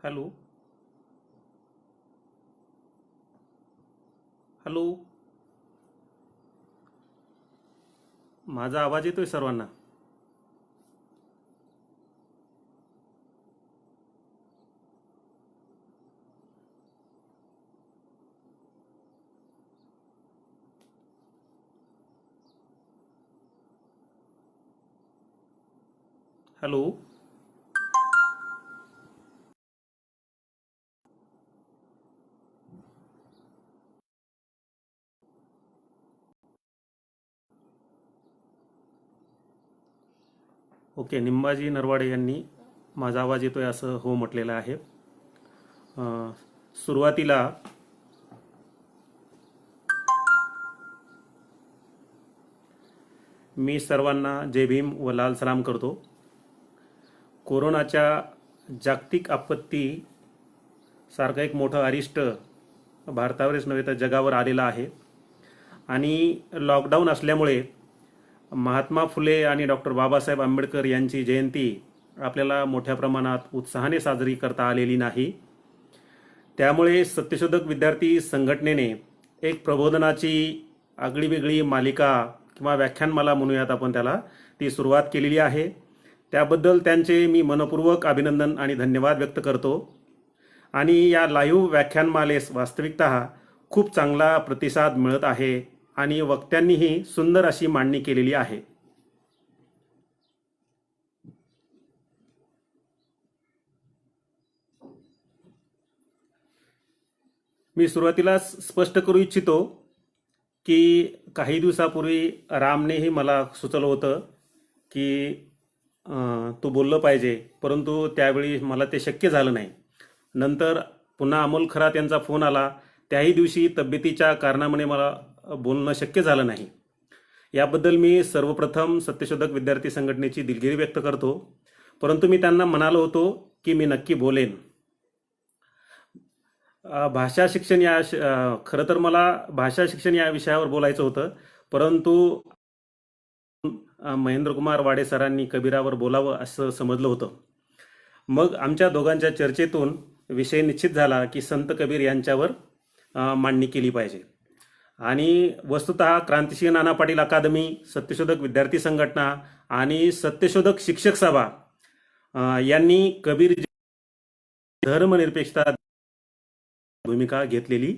Hello. Hello. माझा आवाज येतोय सर्वांना? हॅलो. ओके, निंबाजी नरवाडे यांनी माझा आवाज येतोय असं हो म्हटलेलं आहे. सुरुवातीला मी सर्वांना जय भीम व लाल सलाम करतो. कोरोनाच्या जागतिक आपत्ती सारखं एक मोठं अरिष्ट भारतावरच नव्हे तर जगावर आलेलं आहे. आणि लॉकडाऊन असल्यामुळे महात्मा फुले आणि डॉक्टर बाबासाहेब आंबेडकर यांची जयंती आपल्याला मोठ्या प्रमाणात उत्साहाने साजरी करता आलेली नाही. त्यामुळे सत्यशोधक विद्यार्थी संघटनेने एक प्रबोधनाची आगळीवेगळी मालिका किंवा व्याख्यानमाला म्हणूयात आपण त्याला, ती सुरुवात केलेली आहे. त्याबद्दल त्यांचे मी मनपूर्वक अभिनंदन आणि धन्यवाद व्यक्त करतो. आणि या लाईव्ह व्याख्यानमालेस वास्तविकतः खूप चांगला प्रतिसाद मिळत आहे आणि वक्त्यांनीही सुंदर अशी मांडणी केलेली आहे. मी सुरुवातीला स्पष्ट करू इच्छितो की काही दिवसापूर्वी रामनेही मला सुचवलं होतं की तू बोललं पाहिजे, परंतु त्यावेळी मला ते शक्य झालं नाही. नंतर पुन्हा अमोल खरात यांचा फोन आला. त्याही दिवशी तब्येतीच्या कारणामुळे मला बोलणं शक्य झालं नाही. याबद्दल मी सर्वप्रथम सत्यशोधक विद्यार्थी संघटनेची दिलगिरी व्यक्त करतो. परंतु मी त्यांना म्हणालो होतो की मी नक्की बोलेन. भाषा शिक्षण खरं तर मला भाषा शिक्षण या विषयावर बोलायचं होतं, परंतु महेंद्र कुमार वाडे सरांनी कबीरावर बोलावं असं समजलं होतं. मग आमच्या दोघांच्या चर्चेतून विषय निश्चित झाला की संत कबीर यांच्यावर मांडणी केली पाहिजे. आणि वस्तुतः क्रांतिसिंह नाना पाटील अकादमी, सत्यशोधक विद्यार्थी संघटना आणि सत्यशोधक शिक्षक सभा यांनी कबीर धर्मनिरपेक्षता भूमिका घेतलेली.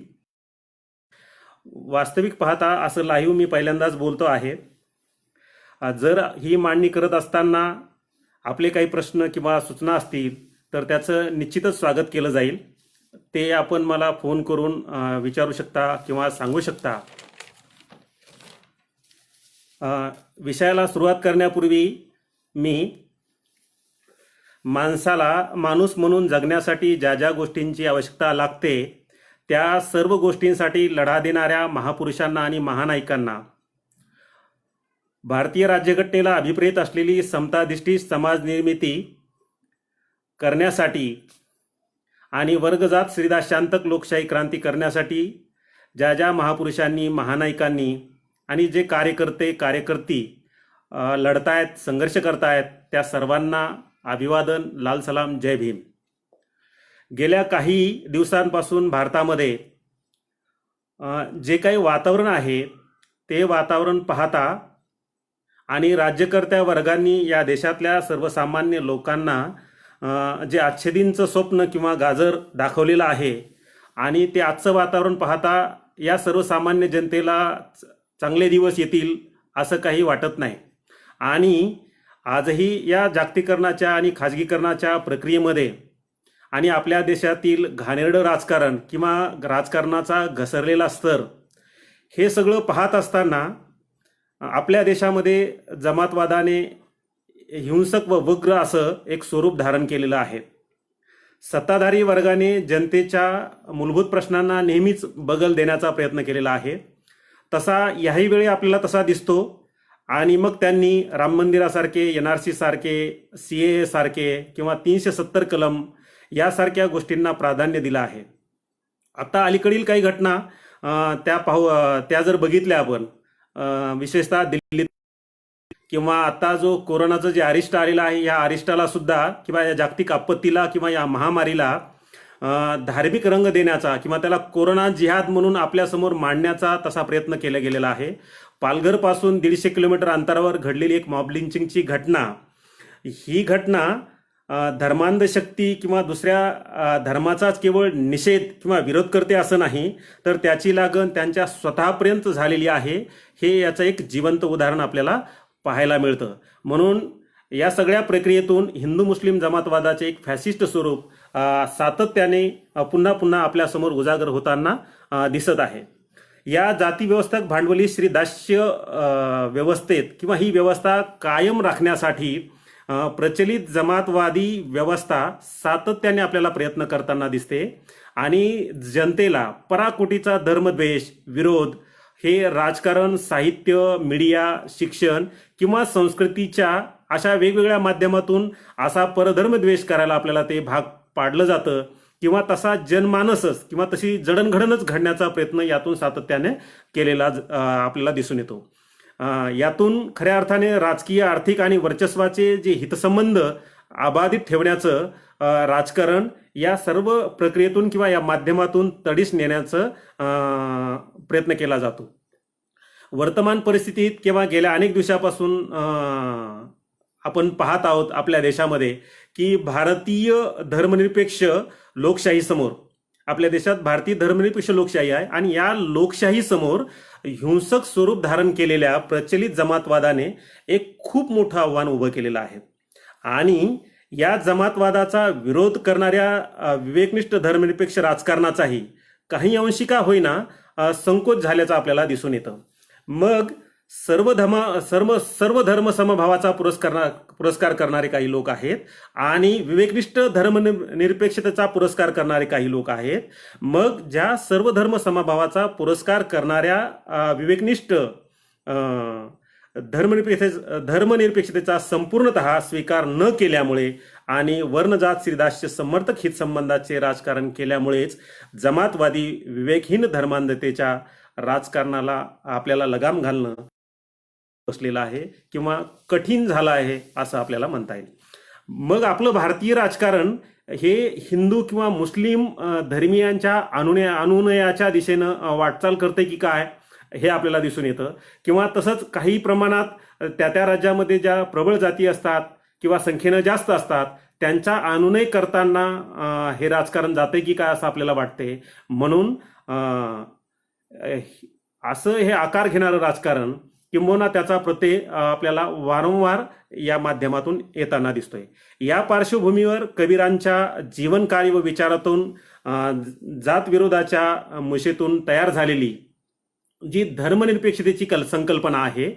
वास्तविक पाहता असं लाईव्ह मी पहिल्यांदाच बोलतो आहे. जर ही मांडणी करत असताना आपले काही प्रश्न किंवा सूचना असतील तर त्याचं निश्चितच स्वागत केलं जाईल. ते आपण मला फोन करून विचारू शकता किंवा सांगू शकता. विषयाला सुरुवात करण्यापूर्वी मी माणसाला माणूस म्हणून जगण्यासाठी ज्या ज्या गोष्टींची आवश्यकता लागते त्या सर्व गोष्टींसाठी लढा देणाऱ्या महापुरुषांना आणि महानायकांना, भारतीय राज्यघटनेला अभिप्रेत असलेली समताधिष्ठित समाज निर्मिती करण्यासाठी आणि वर्गजात श्रीदाशांतक लोकशाही क्रांती करण्यासाठी ज्या ज्या महापुरुषांनी, महानायकांनी आणि जे कार्यकर्ती लढतायत, संघर्ष करतायत, त्या सर्वांना अभिवादन, लाल सलाम, जय भीम. गेल्या काही दिवसांपासून भारतामध्ये जे काही वातावरण आहे ते वातावरण पाहता आणि राज्यकर्त्या वर्गांनी या देशातल्या सर्वसामान्य लोकांना जे आच्छेदींचं स्वप्न किंवा गाजर दाखवलेलं आहे आणि ते आजचं वातावरण पाहता या सर्वसामान्य जनतेला चांगले दिवस येतील असं काही वाटत नाही. आणि आजही या जागतिकीकरणाच्या आणि खाजगीकरणाच्या प्रक्रियेमध्ये आणि आपल्या देशातील घाणेरडं राजकारण किंवा राजकारणाचा घसरलेला स्तर हे सगळं पाहत असताना आपल्या देशामध्ये जमातवादाने हिंसक व उग्र असं एक स्वरूप धारण केलेलं आहे. सत्ताधारी वर्गाने जनतेच्या मूलभूत प्रश्नांना नेहमीच बगल देण्याचा प्रयत्न केलेला आहे. तसा याही वेळी आपल्याला तसा दिसतो. आणि मग त्यांनी राम मंदिरासारखे, NRC सारखे, CAA सारखे किंवा 370 कलम यासारख्या गोष्टींना प्राधान्य दिलं आहे. आता अलीकडील काही घटना त्या जर बघितल्या आपण, विशेषतः दिल्लीत किंवा आता जो कोरोनाचं जे अरिष्ट आलेलं आहे, या अरिष्टाला सुद्धा किंवा या जागतिक आपत्तीला किंवा या महामारीला धार्मिक रंग देण्याचा किंवा त्याला कोरोना जिहाद म्हणून आपल्यासमोर मांडण्याचा तसा प्रयत्न केला गेलेला आहे. पालघरपासून 150 किलोमीटर अंतरावर घडलेली एक मॉब लिंचिंगची घटना, ही घटना धर्मांधशक्ती किंवा दुसऱ्या धर्माचाच केवळ निषेध किंवा विरोध करते असं नाही, तर त्याची लागण त्यांच्या स्वतःपर्यंत झालेली आहे. हे याचं एक जिवंत उदाहरण आपल्याला पाहायला मिळतं. म्हणून या सगळ्या प्रक्रियेतून हिंदू मुस्लिम जमातवादाचे एक फॅसिस्ट स्वरूप सातत्याने पुन्हा पुन्हा आपल्यासमोर उजागर होताना दिसत आहे. या जाती व्यवस्थक भांडवली श्रीदास्य व्यवस्थेत किंवा ही व्यवस्था कायम राखण्यासाठी प्रचलित जमातवादी व्यवस्था सातत्याने आपल्याला प्रयत्न करताना दिसते आणि जनतेला पराकोटीचा धर्मद्वेष, विरोध हे राजकारण, साहित्य, मीडिया, शिक्षण किंवा संस्कृतीच्या अशा वेगवेगळ्या माध्यमातून असा परधर्मद्वेष करायला आपल्याला ते भाग पाडलं जातं किंवा तसा जनमानसच किंवा तशी जडणघडणच घडण्याचा प्रयत्न यातून सातत्याने केलेला आपल्याला दिसून येतो. यातून खऱ्या अर्थाने राजकीय, आर्थिक आणि वर्चस्वाचे जे हितसंबंध अबाधित ठेवण्याचं राजकारण या सर्व प्रक्रियेतून किंवा या माध्यमातून तडीस नेण्याचं प्रयत्न केला जातो. वर्तमान परिस्थितीत किंवा गेल्या अनेक दिवसापासून आपण पाहत आहोत आपल्या देशामध्ये की भारतीय धर्मनिरपेक्ष लोकशाही समोर, आपल्या देशात भारतीय धर्मनिरपेक्ष लोकशाही आहे आणि या लोकशाही समोर हिंसक स्वरूप धारण केलेल्या प्रचलित जमातवादाने एक खूप मोठं आव्हान उभं केलेलं आहे. आणि या जमातवादाचा विरोध करणाऱ्या विवेकनिष्ठ धर्मनिरपेक्ष राजकारणाचाही काही अंशी का होईना संकोच झाल्याचं आपल्याला दिसून येतं. मग सर्व धर्म समभावाचा पुरस्कार करणारे काही लोक आहेत आणि विवेकनिष्ठ धर्मनिरपेक्षतेचा पुरस्कार करणारे काही लोक आहेत. मग ज्या सर्व धर्म समभावाचा पुरस्कार करणाऱ्या विवेकनिष्ठ धर्मनिरपेक्षतेचा संपूर्णतः स्वीकार न केल्यामुळे आणि वर्णजात श्रीदास्य समर्थक हितसंबंधाचे राजकारण केल्यामुळेच जमातवादी विवेकहीन धर्मांधतेच्या राजकारणाला आपल्याला लगाम घालणं बसलेलं आहे किंवा कठीण झालं आहे असं आपल्याला म्हणता येईल. मग आपलं भारतीय राजकारण हे हिंदू किंवा मुस्लिम धर्मीयांच्या अनुनयाच्या दिशेनं वाटचाल करते की काय हे आपल्याला दिसून येतं. किंवा तसंच काही प्रमाणात त्या राज्यामध्ये ज्या प्रबळ जाती असतात किंवा संख्येनं जास्त असतात त्यांचा अनुनय करताना हे राजकारण जाते की काय असं आपल्याला वाटते. म्हणून असं हे आकार घेणारं राजकारण किंबहुना त्याचा प्रत्यय आपल्याला वारंवार या माध्यमातून येताना दिसतोय. या पार्श्वभूमीवर कबीरांच्या जीवनकार्य व विचारातून जात विरोधाच्या मुशेतून तयार झालेली जी धर्मनिरपेक्षतेची संकल्पना आहे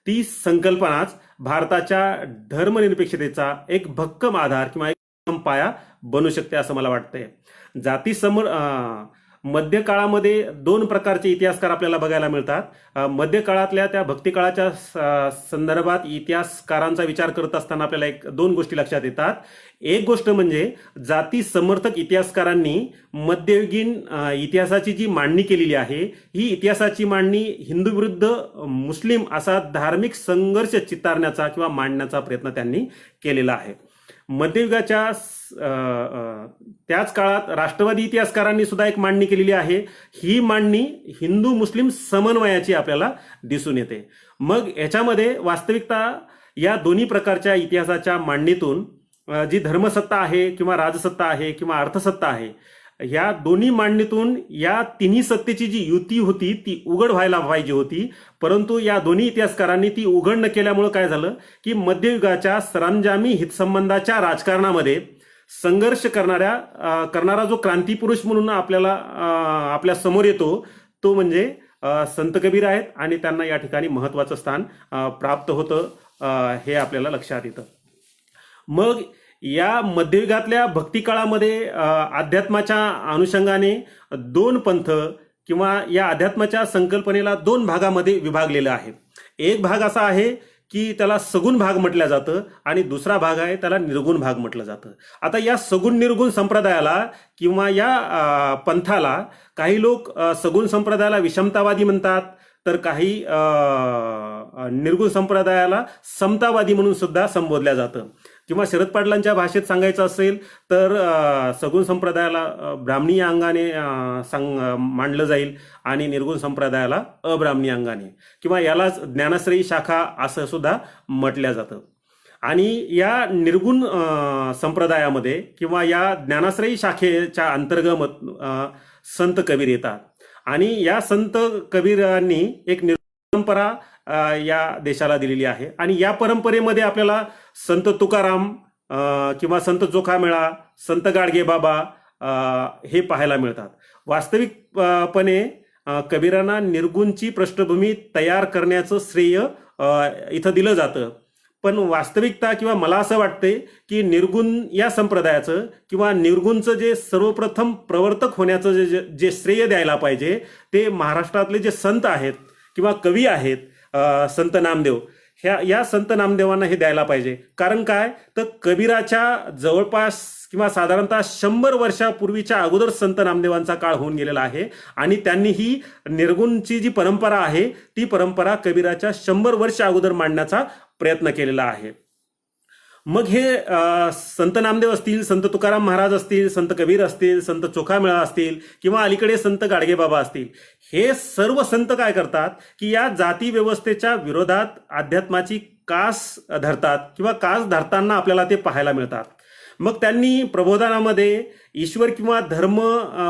ती संकल्पनाच भारताच्या धर्मनिरपेक्षतेचा एक भक्कम आधार किंवा एक पाया बनू शकते असं मला वाटतंय. मध्य काळामध्ये दोन प्रकारचे इतिहासकार आपल्याला बघायला मिळतात. मध्य काळातल्या त्या भक्ती काळाच्या संदर्भात इतिहासकारांचा विचार करत असताना आपल्याला दोन गोष्टी लक्षात येतात. एक गोष्ट म्हणजे जाती समर्थक इतिहासकारांनी मध्ययुगीन इतिहासाची जी मांडणी केलेली आहे ही इतिहासाची मांडणी हिंदू विरुद्ध मुस्लिम असा धार्मिक संघर्ष चितारण्याचा किंवा मांडण्याचा प्रयत्न त्यांनी केलेला आहे. मध्ययुगाच्या त्याच काळात राष्ट्रवादी इतिहासकारांनी सुद्धा एक मांडणी केलेली आहे. ही मांडणी हिंदू मुस्लिम समन्वयाची आपल्याला दिसून येते. मग याच्यामध्ये वास्तविकता या दोन्ही प्रकारच्या इतिहासाच्या मांडणीतून जी धर्मसत्ता आहे किंवा राजसत्ता आहे किंवा अर्थसत्ता आहे या दोन्ही मांडणीतून या तिन्ही सत्तेची जी युती होती ती उघड व्हायला पाहिजे होती. परंतु या दोन्ही इतिहासकारांनी ती उघड न केल्यामुळे काय झालं की मध्ययुगाच्या सरंजामी हितसंबंधाच्या राजकारणामध्ये संघर्ष करणारा जो क्रांतिपुरुष म्हणून आपल्या समोर येतो तो म्हणजे संत कबीर आहेत आणि त्यांना या ठिकाणी महत्वाचं स्थान प्राप्त होतं हे आपल्याला लक्षात येतं. मग या मध्ययुगातल्या भक्ती काळामध्ये अध्यात्माच्या अनुषंगाने दोन पंथ किंवा या अध्यात्माच्या संकल्पनेला दोन भागामध्ये विभागलेलं आहे. एक भाग असा आहे की त्याला सगुण भाग म्हटलं जातं आणि दुसरा भाग आहे त्याला निर्गुण भाग म्हटलं जातं. आता या सगुण निर्गुण संप्रदायाला किंवा या पंथाला काही लोक सगुण संप्रदायाला विषमतावादी म्हणतात तर काही निर्गुण संप्रदायाला समतावादी म्हणून सुद्धा संबोधल्या जातं. किंवा शरद पाटलांच्या भाषेत सांगायचं असेल तर सगुण संप्रदायाला ब्राह्मणी अंगाने मांडलं जाईल आणि निर्गुण संप्रदायाला अब्राह्मणी अंगाने, किंवा यालाच ज्ञानाश्रयी शाखा असं सुद्धा म्हटलं जातं. आणि या निर्गुण संप्रदायामध्ये किंवा या ज्ञानाश्रयी शाखेच्या अंतर्गत संत कबीर येतात. आणि या संत कबीरांनी एक परंपरा या देशाला दिलेली आहे. आणि या परंपरेमध्ये आपल्याला संत तुकाराम किंवा संत चोखामेळा, संत गाडगे बाबा हे पाहायला मिळतात. वास्तविकपणे कबीरांना निर्गुणची पृष्ठभूमी तयार करण्याचं श्रेय इथं दिलं जातं. पण वास्तविकता किंवा मला असं वाटते की निर्गुण या संप्रदायाचं किंवा निर्गुणचं जे सर्वप्रथम प्रवर्तक होण्याचं जे श्रेय द्यायला पाहिजे ते महाराष्ट्रातले जे संत आहेत किंवा कवी आहेत, संत नामदेव, या संत नामदेवांना हे द्यायला पाहिजे. कारण काय तर कबीराच्या जवळपास किंवा साधारणतः 100 वर्षापूर्वीच्या अगोदर संत नामदेवांचा काळ होऊन गेलेला आहे आणि त्यांनी ही निर्गुणची जी परंपरा आहे ती परंपरा कबीराच्या 100 वर्ष अगोदर मांडण्याचा प्रयत्न केलेला आहे. मग हे संत नामदेव असतील, संत तुकाराम महाराज असतील, संत कबीर असतील, संत चोखामेळा असतील किंवा अलीकडे संत गाडगेबाबा असतील, हे सर्व संत काय करतात की या जाती व्यवस्थेच्या विरोधात अध्यात्माची कास धरतात किंवा कास धरताना आपल्याला ते पाहायला मिळतात. मग त्यांनी प्रबोधनामध्ये ईश्वर किंवा धर्म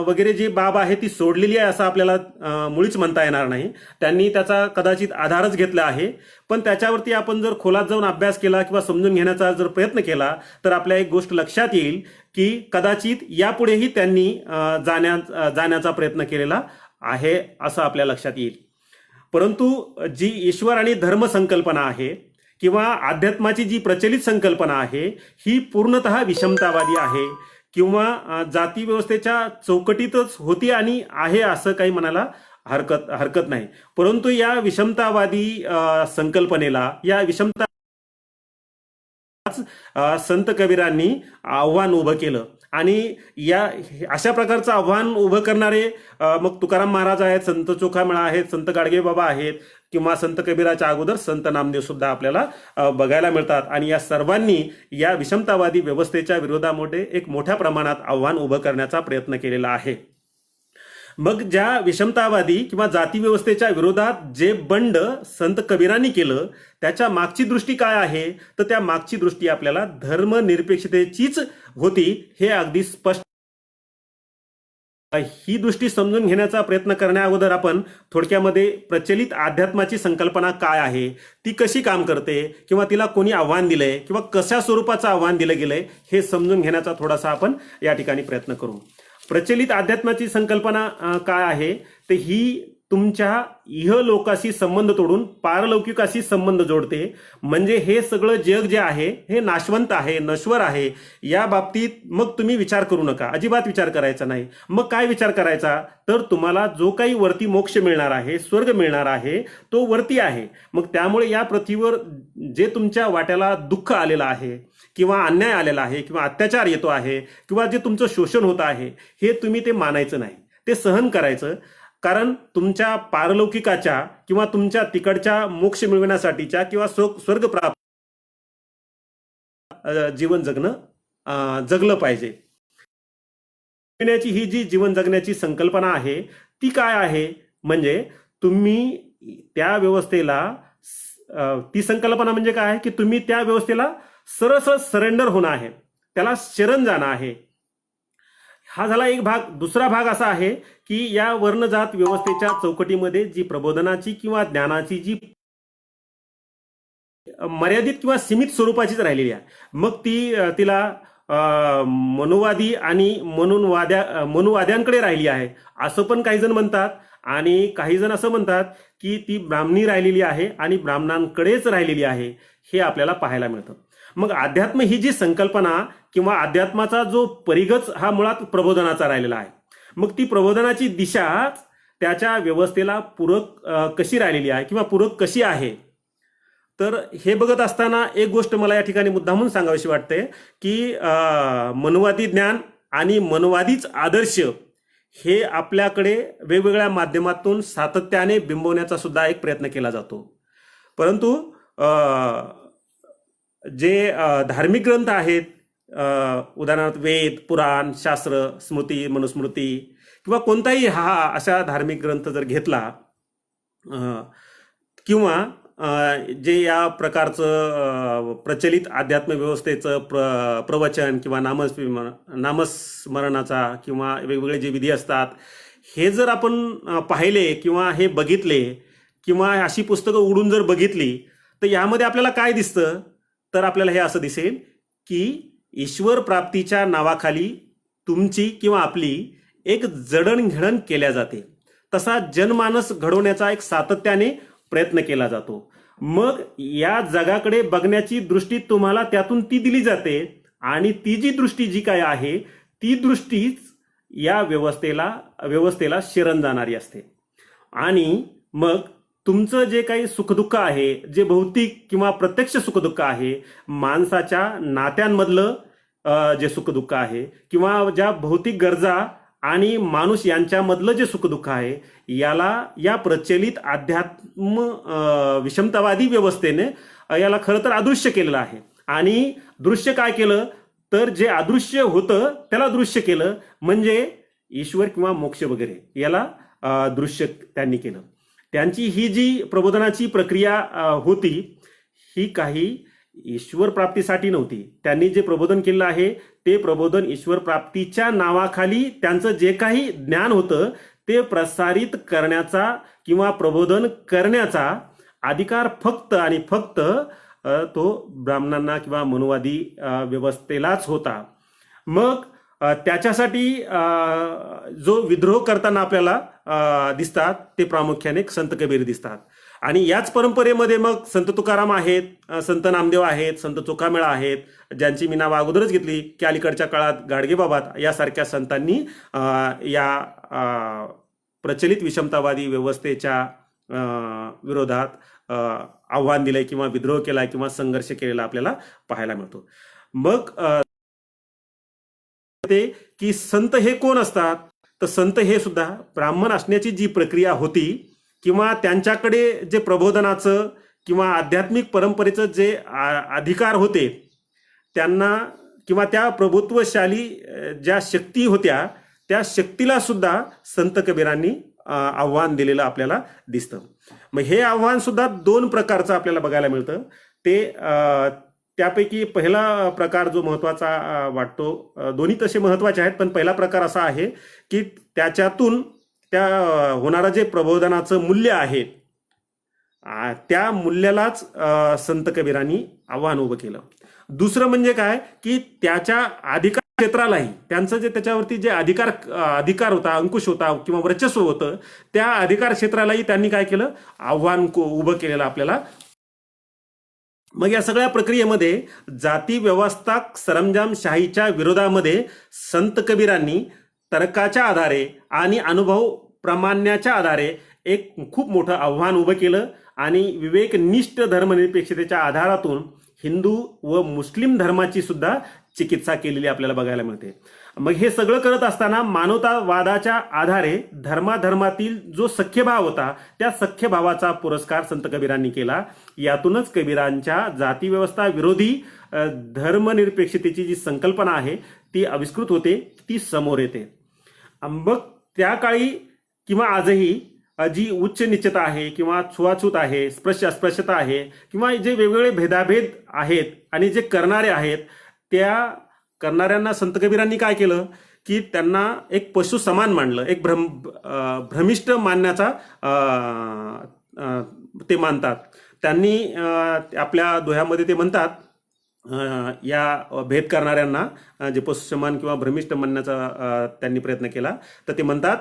वगैरे जी बाब आहे ती सोडलेली आहे असं आपल्याला मुळीच म्हणता येणार नाही. त्यांनी त्याचा कदाचित आधारच घेतला आहे, पण त्याच्यावरती आपण जर खोलात जाऊन अभ्यास केला किंवा समजून घेण्याचा जर प्रयत्न केला तर आपल्या एक गोष्ट लक्षात येईल की कदाचित यापुढेही त्यांनी जाण्याचा प्रयत्न केलेला आहे असं आपल्या लक्षात येईल. परंतु जी ईश्वर आणि धर्म संकल्पना आहे किंवा अध्यात्माची जी प्रचलित संकल्पना आहे ही पूर्णतः विषमतावादी आहे किंवा जाती व्यवस्थेच्या चौकटीतच होती आणि आहे असं काही म्हणायला हरकत नाही. परंतु या विषमतावादी संकल्पनेला, या विषमता संत कबीरांनी आव्हान उभं केलं. आणि या अशा प्रकारचं आव्हान उभं करणारे मग तुकाराम महाराज आहेत, संत चोखामेळा आहेत, संत गाडगे बाबा आहेत किंवा संत कबीराच्या अगोदर संत नामदेव सुद्धा आपल्याला बघायला मिळतात. आणि या सर्वांनी या विषमतावादी व्यवस्थेच्या विरोधामध्ये एक मोठ्या प्रमाणात आव्हान उभं करण्याचा प्रयत्न केलेला आहे. मग ज्या विषमतावादी किंवा जाती व्यवस्थेच्या विरोधात जे बंड संत कबीरांनी केलं त्याच्या मागची दृष्टी काय आहे तर त्या मागची दृष्टी आपल्याला धर्मनिरपेक्षतेचीच होती हे अगदी स्पष्ट. ही दृष्टी समजून घेण्याचा प्रयत्न करण्याअगोदर आपण थोडक्यामध्ये प्रचलित अध्यात्माची संकल्पना काय आहे, ती कशी काम करते किंवा तिला कोणी आव्हान दिलंय किंवा कशा स्वरूपाचं आव्हान दिलं गेलंय हे समजून घेण्याचा थोडासा आपण या ठिकाणी प्रयत्न करू. प्रचलित अध्यात्माची संकल्पना काय आहे तर ही तुमच्या इहलोकाशी संबंध तोडून पारलौकिकाशी संबंध जोडते. म्हणजे हे सगळं जग जे आहे हे नाशवंत आहे, नश्वर आहे. या बाबतीत मग तुम्ही विचार करू नका, अजिबात विचार करायचा नाही. मग काय विचार करायचा तर तुम्हाला जो काही वरती मोक्ष मिळणार आहे, स्वर्ग मिळणार आहे तो वरती आहे. मग त्यामुळे या पृथ्वीवर जे तुमच्या वाट्याला दुःख आलेलं आहे किंवा अन्याय आलेला आहे किंवा अत्याचार येतो आहे किंवा जे तुमचं शोषण होत आहे हे तुम्ही ते मानायचं नाही, ते सहन करायचं. कारण तुमच्या पारलौकिकाच्या किंवा तुमच्या तिकडच्या मोक्ष मिळवण्यासाठीच्या किंवा स्वर्ग प्राप्त जीवन जगलं पाहिजे. ही जी जीवन जगण्याची संकल्पना आहे ती काय आहे म्हणजे तुम्ही त्या व्यवस्थेला, ती संकल्पना म्हणजे काय की तुम्ही त्या व्यवस्थेला सरळ सरेंडर होणं आहे, त्याला शरण जाणं आहे. हा झाला एक भाग. दुसरा भाग असा आहे की या वर्णजात व्यवस्थेच्या चौकटीमध्ये जी प्रबोधनाची किंवा ज्ञानाची जी मर्यादित किंवा सीमित स्वरूपाचीच राहिलेली आहे. मग तिला मनुवादी आणि मनुवाद्यांकडे राहिली आहे असं पण काही जण म्हणतात. आणि काही जण असं म्हणतात की ती ब्राह्मणी राहिलेली आहे आणि ब्राह्मणांकडेच राहिलेली आहे, हे आपल्याला पाहायला मिळतं. मग अध्यात्म ही जी संकल्पना किंवा अध्यात्माचा जो परिघच हा मुळात प्रबोधनाचा राहिलेला आहे. मग ती प्रबोधनाची दिशा त्याच्या व्यवस्थेला पूरक कशी राहिलेली आहे किंवा पूरक कशी आहे तर हे बघत असताना एक गोष्ट मला या ठिकाणी मुद्दामून सांगावीशी वाटते की मनुवादी ज्ञान आणि मनुवादीच आदर्श हे आपल्याकडे वेगवेगळ्या माध्यमातून सातत्याने बिंबवण्याचा सुद्धा एक प्रयत्न केला जातो. परंतु जे धार्मिक ग्रंथ आहेत, उदाहरणार्थ वेद, पुराण, शास्त्र, स्मृती, मनुस्मृती किंवा कोणताही हा अशा धार्मिक ग्रंथ जर घेतला, अ, किंवा जे या प्रकारचं प्रचलित अध्यात्म व्यवस्थेचं प्रवचन किंवा नामस्मरणाचा किंवा वेगवेगळे जे विधी असतात, हे जर आपण पाहिले किंवा हे बघितले किंवा अशी पुस्तकं उघडून जर बघितली, तर यामध्ये आपल्याला काय दिसतं? तर आपल्याला हे असं दिसेल की ईश्वर प्राप्तीच्या नावाखाली तुमची किंवा आपली एक जडणघडण केल्या जाते. तसा जनमानस घडवण्याचा एक सातत्याने प्रयत्न केला जातो. मग या जगाकडे बघण्याची दृष्टी तुम्हाला त्यातून ती दिली जाते आणि ती जी दृष्टी जी काय आहे, ती दृष्टीच या व्यवस्थेला शरण जाणारी असते. आणि मग तुमचं जे काही सुखदुःख आहे, जे भौतिक किंवा प्रत्यक्ष सुखदुःख आहे, माणसाच्या नात्यांमधलं जे सुखदुःख आहे किंवा ज्या भौतिक गरजा आणि माणूस यांच्यामधलं जे सुखदुःख आहे, या प्रचलित अध्यात्म विषमतावादी व्यवस्थेने याला खरं तर अदृश्य केलेलं आहे. आणि दृश्य काय केलं? तर जे अदृश्य होतं त्याला दृश्य केलं, म्हणजे ईश्वर किंवा मोक्ष वगैरे याला दृश्य त्यांनी केलं. त्यांची ही जी प्रबोधनाची प्रक्रिया होती, ही काही ईश्वर प्राप्तीसाठी नव्हती. त्यांनी जे प्रबोधन केलं आहे, ते प्रबोधन ईश्वर प्राप्तीच्या नावाखाली त्यांचं जे काही ज्ञान होतं ते प्रसारित करण्याचा किंवा प्रबोधन करण्याचा अधिकार फक्त आणि फक्त तो ब्राह्मणांना किंवा मनुवादी व्यवस्थेलाच होता. मग त्याच्यासाठी जो विद्रोह करताना आपल्याला दिसतात ते प्रामुख्याने संत कबीर दिसतात. आणि याच परंपरेमध्ये मग संत तुकाराम आहेत, संत नामदेव आहेत, संत चोखामेळा आहेत, ज्यांची मी नावं अगोदरच घेतली की अलीकडच्या काळात गाडगेबाबा यासारख्या संतांनी या प्रचलित विषमतावादी व्यवस्थेच्या विरोधात आव्हान दिलंय किंवा विद्रोह केलाय किंवा संघर्ष केलेला आपल्याला पाहायला मिळतो. मग की संत हे कोण असतात? तर संत हे सुद्धा ब्राह्मण असण्याची जी प्रक्रिया होती किंवा त्यांच्याकडे जे प्रबोधनाचं किंवा आध्यात्मिक परंपरेचं जे अधिकार होते, त्यांना किंवा त्या प्रभुत्वशाली ज्या शक्ती होत्या, त्या शक्तीला सुद्धा संत कबीरांनी आव्हान दिलेलं आपल्याला दिसतं. मग हे आव्हान सुद्धा दोन प्रकारचं आपल्याला बघायला मिळतं. ते त्यापैकी पहिला प्रकार जो महत्वाचा वाटतो, दोन्ही तसे महत्वाचे आहेत, पण पहिला प्रकार असा आहे की त्याच्यातून त्या होणारं जे प्रबोधनाचं मूल्य आहे, त्या मूल्यालाच संत कबीरांनी आव्हान उभं केलं. दुसरं म्हणजे काय की त्याच्या अधिकार क्षेत्रालाही, त्यांचं जे त्याच्यावरती जे अधिकार होता, अंकुश होता किंवा वर्चस्व होतं, त्या अधिकार क्षेत्रालाही त्यांनी काय केलं? आव्हान उभं केलेलं आपल्याला. मग या सगळ्या प्रक्रियेमध्ये जाती व्यवस्था सरंजामशाहीच्या विरोधामध्ये संत कबीरांनी तर्काच्या आधारे आणि अनुभव प्रामाण्याच्या आधारे एक खूप मोठं आव्हान उभं केलं आणि विवेकनिष्ठ धर्मनिरपेक्षतेच्या आधारातून हिंदू व मुस्लिम धर्माची सुद्धा चिकित्सा केलेली आपल्याला बघायला मिळते. मग हे सगळं करत असताना मानवतावादाच्या आधारे धर्माधर्मातील जो सख्यभाव होता, त्या सख्यभावाचा पुरस्कार संत कबीरांनी केला. यातूनच कबीरांच्या जातीव्यवस्था विरोधी धर्मनिरपेक्षतेची जी संकल्पना आहे ती आविष्कृत होते, ती समोर येते. मग त्या काळी किंवा आजही जी उच्च निश्चितता आहे किंवा छुआछूत आहे, अस्पृश्यता आहे किंवा जे वेगवेगळे भेदाभेद आहेत आणि जे करणारे आहेत, त्या करणाऱ्यांना संत कबीरांनी काय केलं की त्यांना एक पशु समान मानलं, एक भ्रमिष्ट मानण्याचा ते मानतात. त्यांनी आपल्या दोह्यामध्ये ते म्हणतात, या भेद करणाऱ्यांना जे पशु समान किंवा भ्रमिष्ट मानण्याचा त्यांनी प्रयत्न केला, तर ते म्हणतात,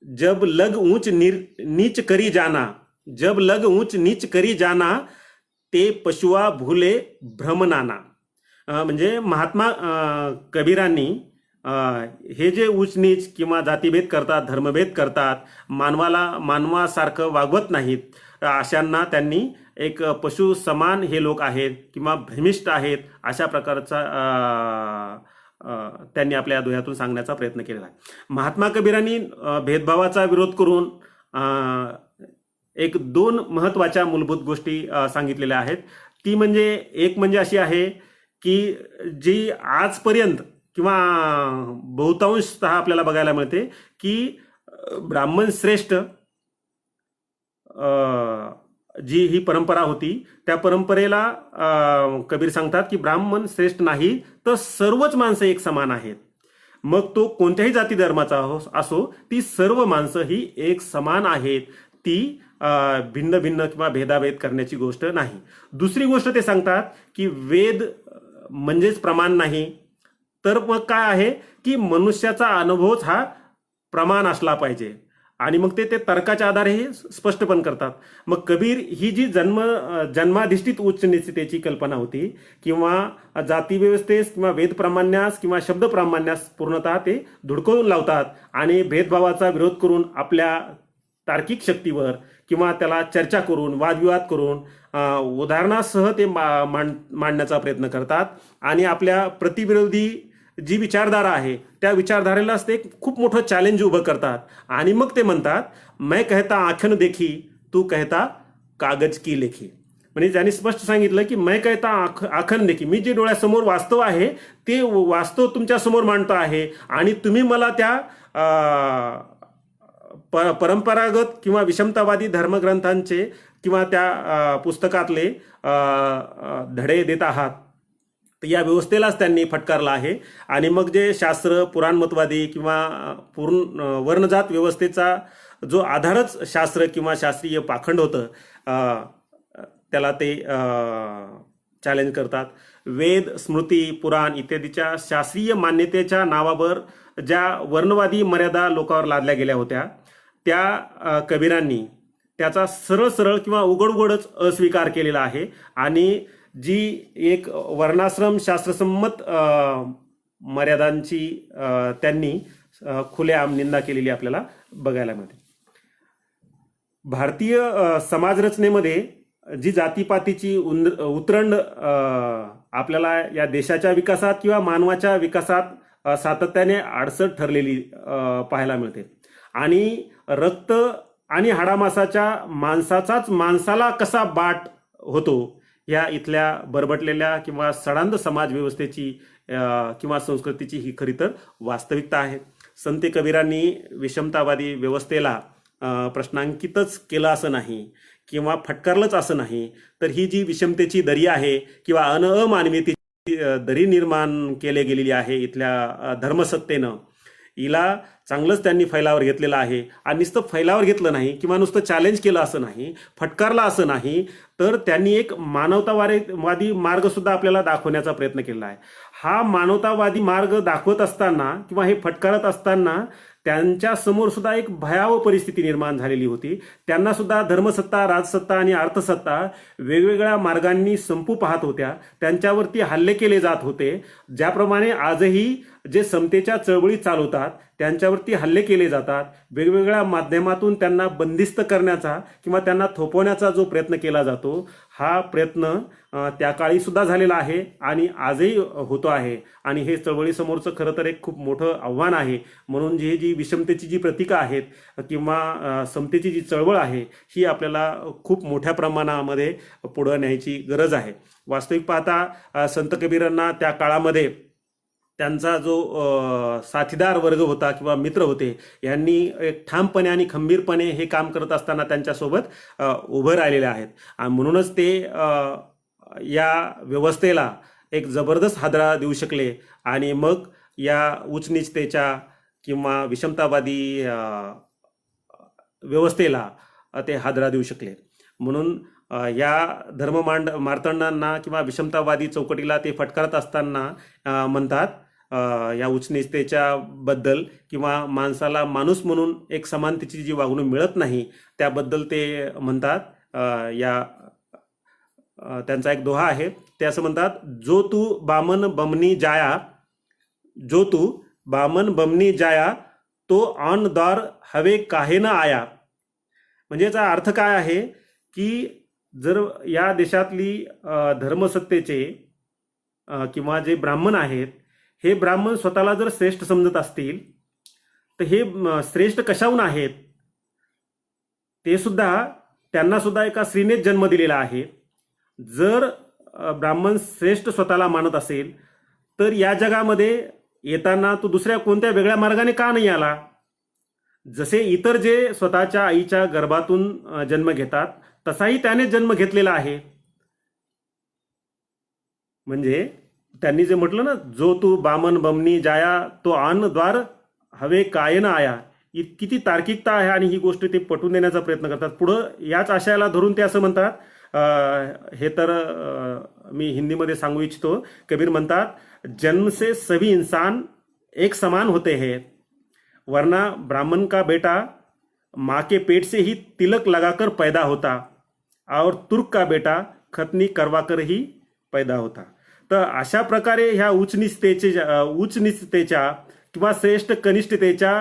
जब लग ऊंच नीच करी जाना, जब लग ऊंच नीच करी जाना, ते पशुआ भूले भ्रमनाना. म्हणजे महात्मा कबीरांनी हे जे उच्च नीच किंवा जातीभेद करतात, धर्मभेद करतात, मानवासारखं वागवत नाहीत, अशांना त्यांनी एक पशु समान हे लोक आहेत किंवा भ्रमिष्ट आहेत, अशा प्रकारचा त्यांनी आपल्या दोह्यातून सांगण्याचा प्रयत्न केलेला आहे. महात्मा कबीरांनी भेदभावाचा विरोध करून एक दोन महत्वाच्या मूलभूत गोष्टी सांगितलेल्या आहेत. ती म्हणजे एक म्हणजे अशी आहे की जी आजपर्यंत किंवा बहुतांशतः आपल्याला बघायला मिळते की ब्राह्मण श्रेष्ठ जी ही परंपरा होती त्या परंपरेला कबीर सांगतात की ब्राह्मण श्रेष्ठ नाही तर सर्वच माणसं एक समान आहेत. मग तो कोणत्याही जाती धर्माचा असो ती सर्व माणसं ही एक समान आहेत. ती भिन्न भिन्न किंवा भेदाभेद करण्याची गोष्ट नाही. दुसरी गोष्ट ते सांगतात की वेद म्हणजेच प्रमाण नाही, तर मग काय आहे की मनुष्याचा अनुभवच हा प्रमाण असला पाहिजे. आणि मग ते तर्काच्या आधारे हे स्पष्ट पण करतात. मग कबीर ही जी जन्माधिष्ठित उच्च निश्चितेची कल्पना होती किंवा जाती व्यवस्थेस किंवा वेद प्रामाण्यास किंवा शब्द प्रामाण्यास पूर्णतः ते धुडकवून लावतात आणि भेदभावाचा विरोध करून आपल्या तार्किक शक्तीवर किंवा त्याला चर्चा करून वादविवाद करून उदाहरणासह ते मांडण्याचा प्रयत्न करतात आणि आपल्या प्रतिविरोधी जी विचारधारा आहे त्या विचारधारेलाच ते खूप मोठं चॅलेंज उभं करतात. आणि मग ते म्हणतात मैं कहता आँखन देखी तू कहता कागज की लेखी. म्हणजे त्यांनी स्पष्ट सांगितलं की मैं कहता आँखन देखी, मी जे डोळ्यासमोर वास्तव आहे ते वास्तव तुमच्या समोर मांडतो आहे आणि तुम्ही मला त्या परंपरागत किंवा विषमतावादी धर्मग्रंथांचे किंवा त्या पुस्तकातले धडे देत आहात. तर या व्यवस्थेलाच त्यांनी फटकारला आहे. आणि मग जे शास्त्र पुराणमतवादी किंवा पूर्ण वर्णजात व्यवस्थेचा जो आधारच शास्त्र किंवा शास्त्रीय पाखंड होतं त्याला ते चॅलेंज करतात. वेद स्मृती पुराण इत्यादीच्या शास्त्रीय मान्यतेच्या नावावर ज्या वर्णवादी मर्यादा लोकांवर लादल्या गेल्या होत्या त्या कबीरांनी त्याचा सरळ सरळ किंवा उघड उघडच अस्वीकार केलेला आहे. आणि जी एक वर्णाश्रम शास्त्रसंमत मर्यादांची त्यांनी खुलेआम निंदा केलेली आपल्याला बघायला मिळते. भारतीय समाजरचनेमध्ये जी जातीपातीची उतरंड आपल्याला या देशाच्या विकासात किंवा मानवाच्या विकासात सातत्याने अडसर ठरलेली पाहायला मिळते. आणि रक्त आणि हाडामासाच्या माणसाचाच माणसाला कसा बाट होतो या इथल्या बरबटलेल्या किंवा सडांध समाज व्यवस्थेची किंवा संस्कृतीची ही खरी तर वास्तविकता आहे. संत कबीरांनी विषमतावादी व्यवस्थेला प्रश्नांकितच केलं असं नाही किंवा फटकारलंच असं नाही, तर ही जी विषमतेची दरी आहे किंवा अमानवीयतेची दरी निर्माण केली गेलेली आहे इथल्या धर्मसत्तेनं, हिला चांगलंच त्यांनी फैलावर घेतलेलं आहे. आणि नुसतं फैलावर घेतलं नाही किंवा नुसतं चॅलेंज केलं असं नाही, फटकारला असं नाही, तर त्यांनी एक मानवतावादी मार्ग सुद्धा आपल्याला दाखवण्याचा प्रयत्न केला आहे. हा मानवतावादी मार्ग दाखवत असताना किंवा हे फटकारत असताना त्यांच्या समोर सुद्धा एक भयावह परिस्थिती निर्माण झालेली होती. त्यांना सुद्धा धर्मसत्ता, राजसत्ता आणि अर्थसत्ता वेगवेगळ्या मार्गांनी संपू पाहत होत्या. त्यांच्यावरती हल्ले केले जात होते. ज्याप्रमाणे आजही जे समतेच्या चळवळी चालवतात त्यांच्यावरती हल्ले केले जातात. वेगवेगळ्या माध्यमातून त्यांना बंदिस्त करण्याचा किंवा त्यांना थोपवण्याचा जो प्रयत्न केला जातो हा प्रयत्न त्या काळी सुद्धा झालेला आहे आणि आजही होतो आहे. आणि हे चळवळीसमोरचं खरं तर एक खूप मोठं आव्हान आहे. म्हणून जी विषमतेची जी प्रतीकं आहेत किंवा समतेची जी चळवळ आहे ही आपल्याला खूप मोठ्या प्रमाणामध्ये पुढं न्यायची गरज आहे. वास्तविक पाहता संत कबीरांना त्या काळामध्ये त्यांचा जो साथीदार वर्ग होता किंवा मित्र होते यांनी एक ठामपणे आणि खंबीरपणे हे काम करत असताना त्यांच्यासोबत उभं राहिलेले आहेत. आणि म्हणूनच ते या व्यवस्थेला एक जबरदस्त हादरा देऊ शकले आणि मग या उच्चनीचतेच्या किंवा विषमतावादी व्यवस्थेला ते हादरा देऊ शकले. म्हणून या मार्तंडांना किंवा विषमतावादी चौकटीला ते फटकारत असताना म्हणतात या उच्चनीचतेच्या बद्दल किंवा माणसाला माणूस म्हणून एक समानतेची जी वागणूक मिळत नाही त्याबद्दल ते म्हणतात. त्यांचा एक दोहा आहे, ते असं म्हणतात, जो तू बामन बमनी जाया तो ऑन द्वार हवे काहे न आया. म्हणजे याचा अर्थ काय आहे की जर या देशातली धर्मसत्तेचे किंवा जे ब्राह्मण आहेत हे ब्राह्मण स्वतःला जर श्रेष्ठ समजत असतील तर हे श्रेष्ठ कशाहून आहेत, ते सुद्धा त्यांना सुद्धा एका स्त्रीनेच जन्म दिलेला आहे. जर ब्राह्मण श्रेष्ठ स्वतःला मानत असेल तर या जगामध्ये येताना तो दुसऱ्या कोणत्या वेगळ्या मार्गाने का नाही आला? जसे इतर जे स्वतःच्या आईच्या गर्भातून जन्म घेतात तसाही त्याने जन्म घेतलेला आहे. म्हणजे त्यांनी जे म्हटलं ना, जो तू बामन बमनी जाया तो आन द्वार हवे काय ना आया, किती तार्किकता आहे आणि ही गोष्ट ते पटवून देण्याचा प्रयत्न करतात. पुढं याच आशयाला धरून ते असं म्हणतात, हे तर मी हिंदीमध्ये सांगू इच्छितो. कबीर म्हणतात, जन्म से सभी इंसान एक समान होते हैं, वरना ब्राह्मण का बेटा माँ के पेट से ही तिलक लगाकर पैदा होता और तुर्क का बेटा खतनी करवाकर ही पैदा होता. तर अशा प्रकारे ह्या उच्च नीचतेच्या किंवा श्रेष्ठ कनिष्ठतेच्या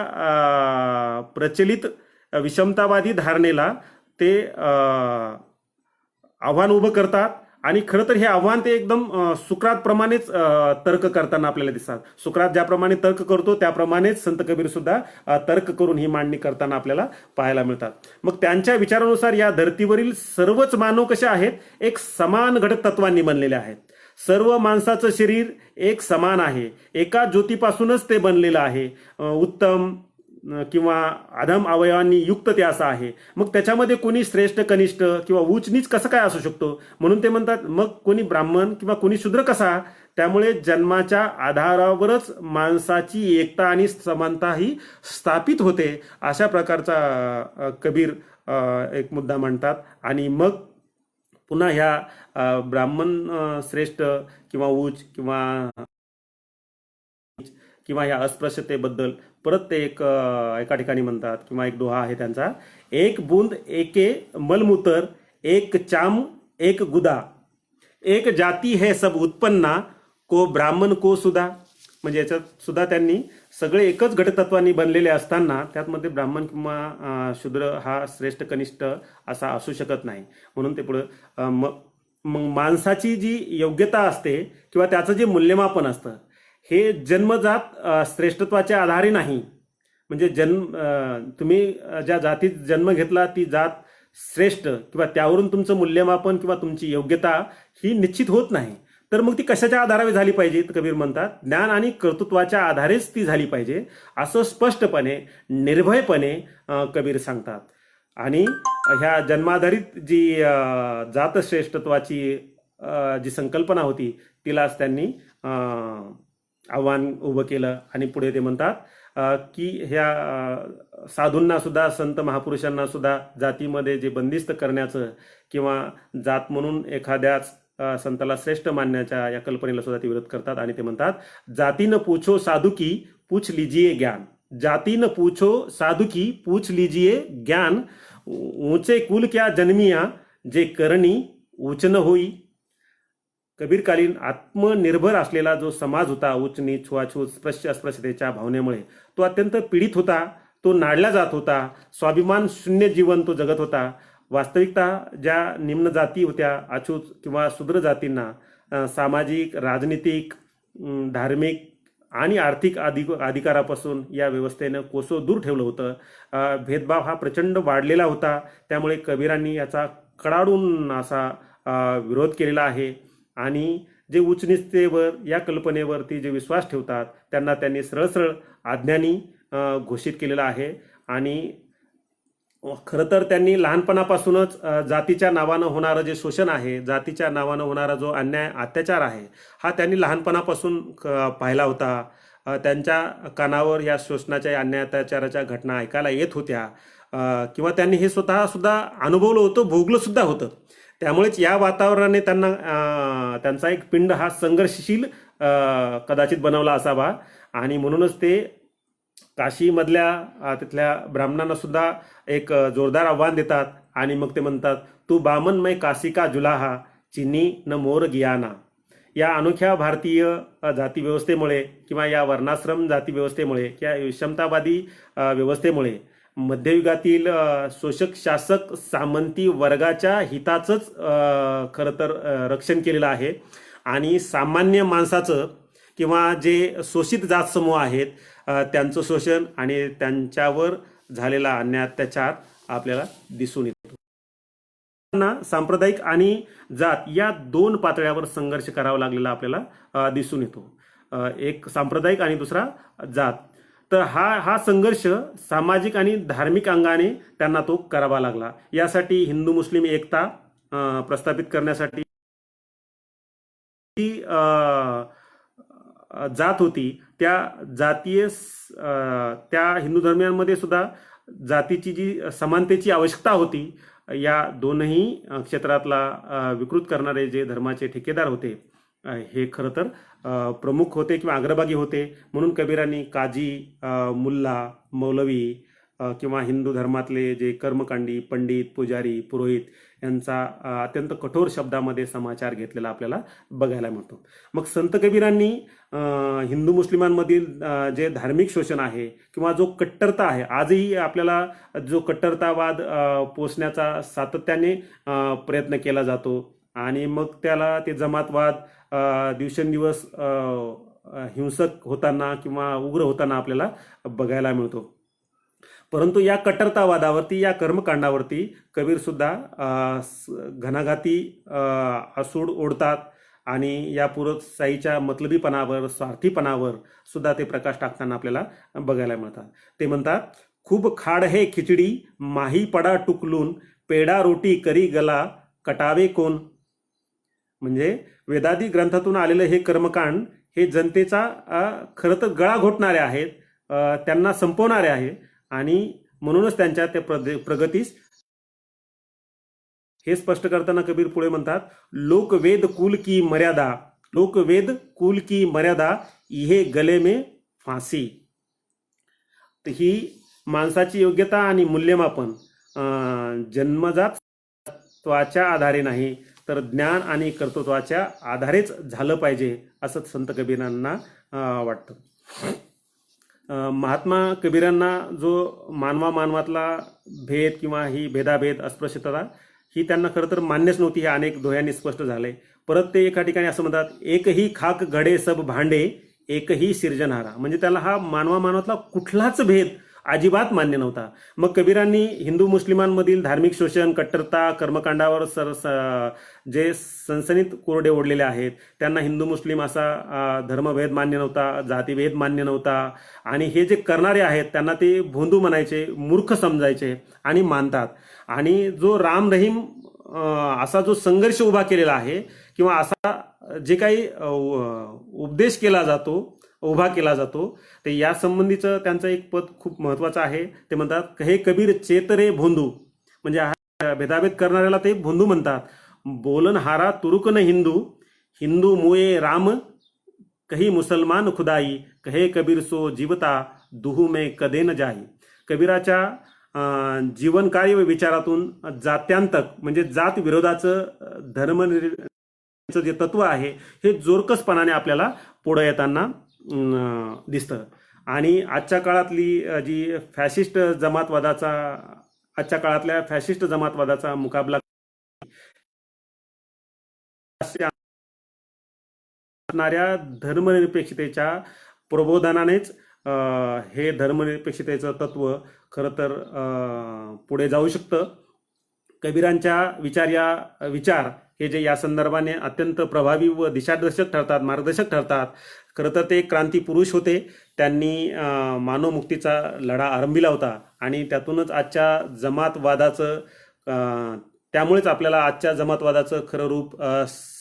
प्रचलित विषमतावादी धारणेला ते आव्हान उभं करतात. आणि खरं तर हे आव्हान ते एकदम सुकरातप्रमाणेच तर्क करताना आपल्याला दिसतात. सुकरात ज्याप्रमाणे तर्क करतो त्याप्रमाणेच संत कबीर सुद्धा तर्क करून ही मांडणी करताना आपल्याला पाहायला मिळतात. मग त्यांच्या विचारानुसार या धर्तीवरील सर्वच मानव कसे आहेत, एक समान घटक तत्वांनी बनलेले आहेत. सर्व माणसाचं शरीर एक समान आहे, एका ज्योतीपासूनच ते बनलेलं आहे. उत्तम किंवा अधम अवयवांनी युक्त ते असं आहे. मग त्याच्यामध्ये कोणी श्रेष्ठ कनिष्ठ किंवा उच्च नीच कसं काय असू शकतो? म्हणून ते म्हणतात, मग कोणी ब्राह्मण किंवा कोणी शूद्र कसा? त्यामुळे जन्माच्या आधारावरच माणसाची एकता आणि समानता ही स्थापित होते. अशा प्रकारचा कबीर एक मुद्दा मांडतात. आणि मग पुन्हा ह्या ब्राह्मण श्रेष्ठ किंवा उच्च किंवा ह्या अस्पृश्यतेबद्दल परत ते एका ठिकाणी म्हणतात, किंवा एक दोहा आहे त्यांचा, एक बूंद एके मलमूत्र, एक चाम एक गुदा, एक जाती है सब उत्पन्ना, को ब्राह्मण को सुधा. म्हणजे याच्यात सुद्धा त्यांनी सगळे एकच घटकतत्वांनी बनलेले असताना त्यातमध्ये ब्राह्मण किंवा शूद्र हा श्रेष्ठ कनिष्ठ असा असू शकत नाही. म्हणून ते पुढं मग माणसाची जी योग्यता असते किंवा त्याचं जे मूल्यमापन असतं हे जन्मजात श्रेष्ठत्वाच्या आधारे नाही. म्हणजे तुम्ही ज्या जातीत जन्म घेतला ती जात श्रेष्ठ किंवा त्यावरून तुमचं मूल्यमापन किंवा तुमची योग्यता ही निश्चित होत नाही. तर मग ती कशाच्या आधारावर झाली पाहिजे? कबीर म्हणतात, ज्ञान आणि कर्तृत्वाच्या आधारेच ती झाली पाहिजे, असं स्पष्टपणे निर्भयपणे कबीर सांगतात. आणि ह्या जन्माधारित जी जात श्रेष्ठत्वाची जी संकल्पना होती तिलाच त्यांनी आव्हान उभं केलं. आणि पुढे ते म्हणतात की ह्या साधूंना सुद्धा, संत महापुरुषांना सुद्धा जातीमध्ये जे बंदिस्त करण्याचं किंवा जात म्हणून एखाद्याच संताला श्रेष्ठ मानण्याच्या या कल्पनेला सुद्धा ते विरोध करतात. आणि ते म्हणतात, जातीनं पूछो साधू की पूछ लीजिए ज्ञान, जातीनं पूछो साधू की पूछ लीजिए ज्ञान, ऊंचे कुल क्या जन्मिया जे करणी ऊच न होई. कबीरकालीन आत्मनिर्भर असलेला जो समाज होता, उच्च नीच छुआछूत स्पृश्य अस्पृश्यतेच्या भावनेमुळे तो अत्यंत पीडित होता, तो नाडला जात होता, स्वाभिमान शून्य जीवन तो जगत होता. वास्तविकता ज्या निम्न जाती होत्या, अछूत किंवा शूद्र जातींना सामाजिक, राजनीतिक, धार्मिक आणि आर्थिक अधिकारापासून या व्यवस्थेनं कोसो दूर ठेवलं होतं. भेदभाव हा प्रचंड वाढलेला होता. त्यामुळे कबीरांनी याचा कडाडून असा विरोध केलेला आहे. आणि जे उच्चनीचतेवर, या कल्पनेवरती जे विश्वास ठेवतात त्यांना त्यांनी सरळ सरळ अज्ञानी घोषित केलेला आहे. आणि खरं तर त्यांनी लहानपणापासूनच जातीच्या नावानं होणारं जे शोषण आहे, जातीच्या नावानं होणारा जो अन्याय अत्याचार आहे, हा त्यांनी लहानपणापासून पाहिला होता. त्यांच्या कानावर या शोषणाच्या, अन्याय अत्याचाराच्या घटना ऐकायला येत होत्या, किंवा त्यांनी हे स्वतः सुद्धा अनुभवलं होतं, भोगलं सुद्धा होतं. त्यामुळेच या वातावरणाने त्यांचा एक पिंड हा संघर्षशील कदाचित बनवला असावा. आणि म्हणूनच ते काशीमधल्या तिथल्या ब्राह्मणांना सुद्धा एक जोरदार आव्हान देतात. आणि मग ते म्हणतात, तू बामन मै काशी का जुलाहा, चिनी न मोर गियाना. या अनोख्या भारतीय जाती व्यवस्थेमुळे किंवा या वर्णाश्रम जाती व्यवस्थेमुळे किंवा विषमतावादी व्यवस्थेमुळे मध्ययुगातील शोषक शासक सामंती वर्गाच्या हिताचंच खरं तर रक्षण केलेलं आहे. आणि सामान्य माणसाचं किंवा जे शोषित जात समूह आहेत त्यांचं शोषण आणि त्यांच्यावर झालेला अन्याय अत्याचार आपल्याला दिसून येतो. सांप्रदायिक आणि जात या दोन पातळ्यावर संघर्ष करावा लागलेला आपल्याला दिसून येतो. एक सांप्रदायिक आणि दुसरा जात. तर हा संघर्ष सामाजिक आणि धार्मिक अंगाने त्यांना तो करावा लागला. यासाठी हिंदू मुस्लिम एकता प्रस्थापित करण्यासाठी ती जात होती, त्या हिंदू धर्मियांमध्ये सुद्धा जातीची जी समानतेची आवश्यकता होती, या दोनही क्षेत्रातला विकृत करणारे जे धर्माचे ठेकेदार होते हे खरं तर प्रमुख होते किंवा अग्रभागी होते. म्हणून कबीरांनी काजी, मुल्ला, मौलवी किंवा हिंदू धर्मातले जे कर्मकांडी, पंडित, पुजारी, पुरोहित यांचा अत्यंत कठोर शब्दामध्ये समाचार घेतलेला आपल्याला बघायला मिळतो. मग संत कबीरांनी हिंदू मुस्लिमांमधील जे धार्मिक शोषण आहे किंवा जो कट्टरता आहे, आजही आपल्याला जो कट्टरतावाद पोसण्याचा सातत्याने प्रयत्न केला जातो आणि मग त्याला ते जमातवाद दिवसेंदिवस हिंसक होताना किंवा उग्र होताना आपल्याला बघायला मिळतो. परंतु या कट्टरतावादावरती, या कर्मकांडावरती कबीर सुद्धा घणाघाती आसूड ओढतात आणि या पुरतशाहीच्या मतलबीपणावर, स्वार्थीपणावर सुद्धा ते प्रकाश टाकताना आपल्याला बघायला मिळतात. ते म्हणतात, खूप खाड है खिचडी माही पडा टुकलून, पेडा रोटी करी गला कटावे कोण. म्हणजे वेदादी ग्रंथातून आलेलं हे कर्मकांड हे जनतेचा खरं तर गळा घोटणारे आहेत, त्यांना संपवणारे आहे आणि म्हणूनच त्यांच्या त्या प्रगतीस हे स्पष्ट करताना कबीर पुढे म्हणतात, लोकवेद कुल की मर्यादा, लोकवेद कुल की मर्यादा इहे गले में फांसी. तर ही माणसाची योग्यता आणि मूल्यमापन जन्मजातत्वाच्या आधारे नाही तर ज्ञान आणि कर्तृत्वाच्या आधारेच झालं पाहिजे असं संत कबीरांना वाटतं. महात्मा कबीरांना जो मानवातला भेद किंवा ही भेदाभेद, अस्पृश्यता ही त्यांना खरं तर मान्यच नव्हती. हे अनेक दोह्यांनी स्पष्ट झाले. परत ते एका ठिकाणी असं म्हणतात, एकही खाक घडे सब भांडे एकही सिर्जनहारा. म्हणजे त्याला हा मानवातला कुठलाच भेद अजिबात मान्य नव्हता. मग कबीरांनी हिंदू मुस्लिमांमधील धार्मिक शोषण, कट्टरता, कर्मकांडावर जे सनसनीत कोरडे ओढलेले आहेत, त्यांना हिंदू मुस्लिम असा धर्मभेद मान्य नव्हता, जातीभेद मान्य नव्हता आणि हे जे करणारे आहेत त्यांना ते भोंदू म्हणायचे, मूर्ख समजायचे आणि मानतात. आणि जो राम रहीम असा जो संघर्ष उभा केलेला आहे किंवा असा जे काही उपदेश केला जातो, उभा केला जातो, ते या संबंधीचं त्यांचं एक पद खूप महत्वाचं आहे. ते म्हणतात, कहे कबीर चेतरे भोंदू. म्हणजे हा भेदाभेद करणाऱ्याला ते भोंदू म्हणतात. बोलन हारा तुरुक न हिंदू, हिंदू मुये राम कही मुसलमान खुदाई, कहे कबीर सो जीवता दुहू में कदे न जाई. कबीराच्या जीवन कार्य व विचारातून जात्यांतक म्हणजे जात विरोधाचं धर्मनिरपेक्षतेचं जे तत्व आहे हे जोरकसपणाने आपल्याला पुढे येताना दिसतं. आणि आजच्या काळातली जी फॅशिस्ट जमातवादाचा, आजच्या काळातल्या फॅशिस्ट जमातवादाचा मुकाबला असणाऱ्या धर्मनिरपेक्षतेच्या प्रबोधनानेच हे धर्मनिरपेक्षतेचं तत्व खरं तर पुढे जाऊ शकतं. कबीरांच्या विचार हे जे या संदर्भाने अत्यंत प्रभावी व दिशादर्शक ठरतात, मार्गदर्शक ठरतात. खरं तर ते क्रांती पुरुष होते. त्यांनी मानवमुक्तीचा लढा आरंभिला होता आणि त्यातूनच आजच्या जमातवादाचं, त्यामुळेच आपल्याला आजच्या जमातवादाचं खरं रूप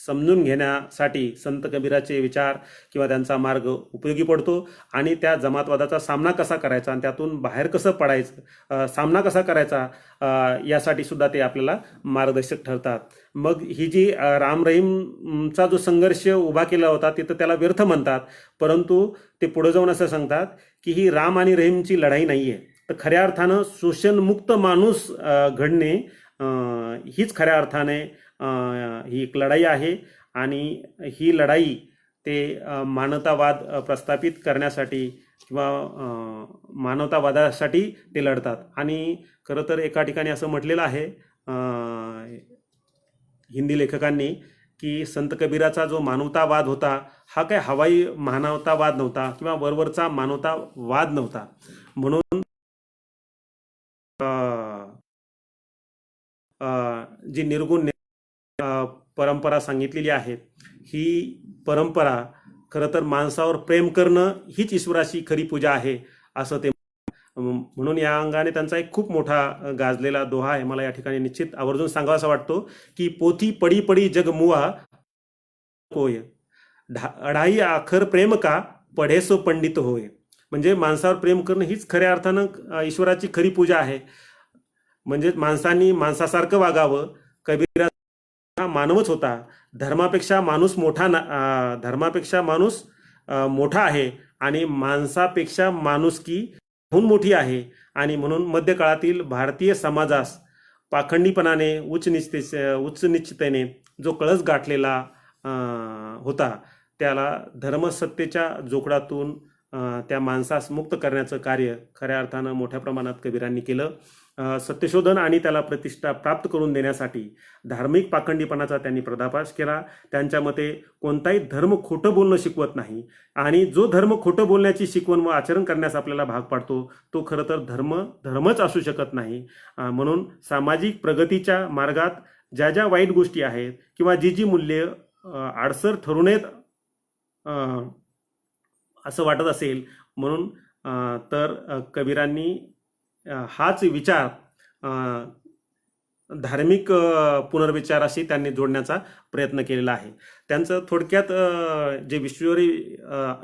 समजून घेण्यासाठी संत कबीराचे विचार किंवा त्यांचा मार्ग उपयोगी पडतो. आणि त्या जमातवादाचा सामना कसा करायचा आणि त्यातून बाहेर कसं पडायचं, सामना कसा करायचा यासाठी सुद्धा ते आपल्याला मार्गदर्शक ठरतात. मग ही जी राम रहीमचा जो संघर्ष उभा केला होता तिथं त्याला व्यर्थ म्हणतात, परंतु ते पुढे जाऊन असं सांगतात की ही राम आणि रहीमची लढाई नाही आहे, तर खऱ्या अर्थानं शोषणमुक्त माणूस घडणे हीच खऱ्या अर्थाने ही एक लढाई आहे. आणि ही लढाई ते मानवतावाद प्रस्थापित करण्यासाठी किंवा मानवतावादासाठी ते लढतात. आणि खरं तर एका ठिकाणी असं म्हटलेलं आहे हिंदी लेखकांनी की संत कबीराचा जो मानवतावाद होता हा काय हवाई मानवतावाद नव्हता किंवा वरवरचा मानवतावाद नव्हता. म्हणून जी निर्गुण परंपरा सांगितलेली आहे, ही परंपरा खरं तर माणसावर प्रेम करणं हीच ईश्वराची खरी पूजा आहे असं ते म्हणून या अंगाने त्यांचा एक खूप मोठा गाजलेला दोहा आहे. मला या ठिकाणी निश्चित आवर्जून सांगावासा वाटतो की पोथी पडी पडी जग मुआ कोय अढाई आखर प्रेम का पढेसो पंडित होय. म्हणजे माणसावर प्रेम करणं हीच खऱ्या अर्थानं ईश्वराची खरी पूजा आहे. म्हणजे माणसांनी माणसासारखं वागावं. कबीरा हा मानवच होता. धर्मापेक्षा माणूस धर्मापेक्षा माणूस मोठा आहे आणि माणसापेक्षा माणुसकी हुन मोठी आहे. आणि म्हणून मध्यकाळातील भारतीय समाजास पाखंडीपणाने उच्च निश्चितेने जो कळस गाठलेला होता, त्याला धर्मसत्तेच्या जोखडातून त्या माणसास मुक्त करण्याचं कार्य खऱ्या अर्थानं मोठ्या प्रमाणात कबीरांनी केलं. सत्यशोधन आणि त्याला प्रतिष्ठा प्राप्त करून देण्यासाठी धार्मिक पाखंडीपणाचा त्यांनी पर्दाफाश केला. त्यांच्या मते कोणताही धर्म खोटं बोलणं शिकवत नाही आणि जो धर्म खोटं बोलण्याची शिकवण व आचरण करण्यास आपल्याला भाग पाडतो तो खरं तर धर्मच असू शकत नाही. म्हणून सामाजिक प्रगतीच्या मार्गात ज्या ज्या वाईट गोष्टी आहेत किंवा जी जी मूल्य आडसर ठरू नयेत असं वाटत असेल म्हणून तर कबीरांनी हाच विचार धार्मिक पुनर्विचाराशी त्यांनी जोडण्याचा प्रयत्न केलेला आहे. त्यांचं थोडक्यात जे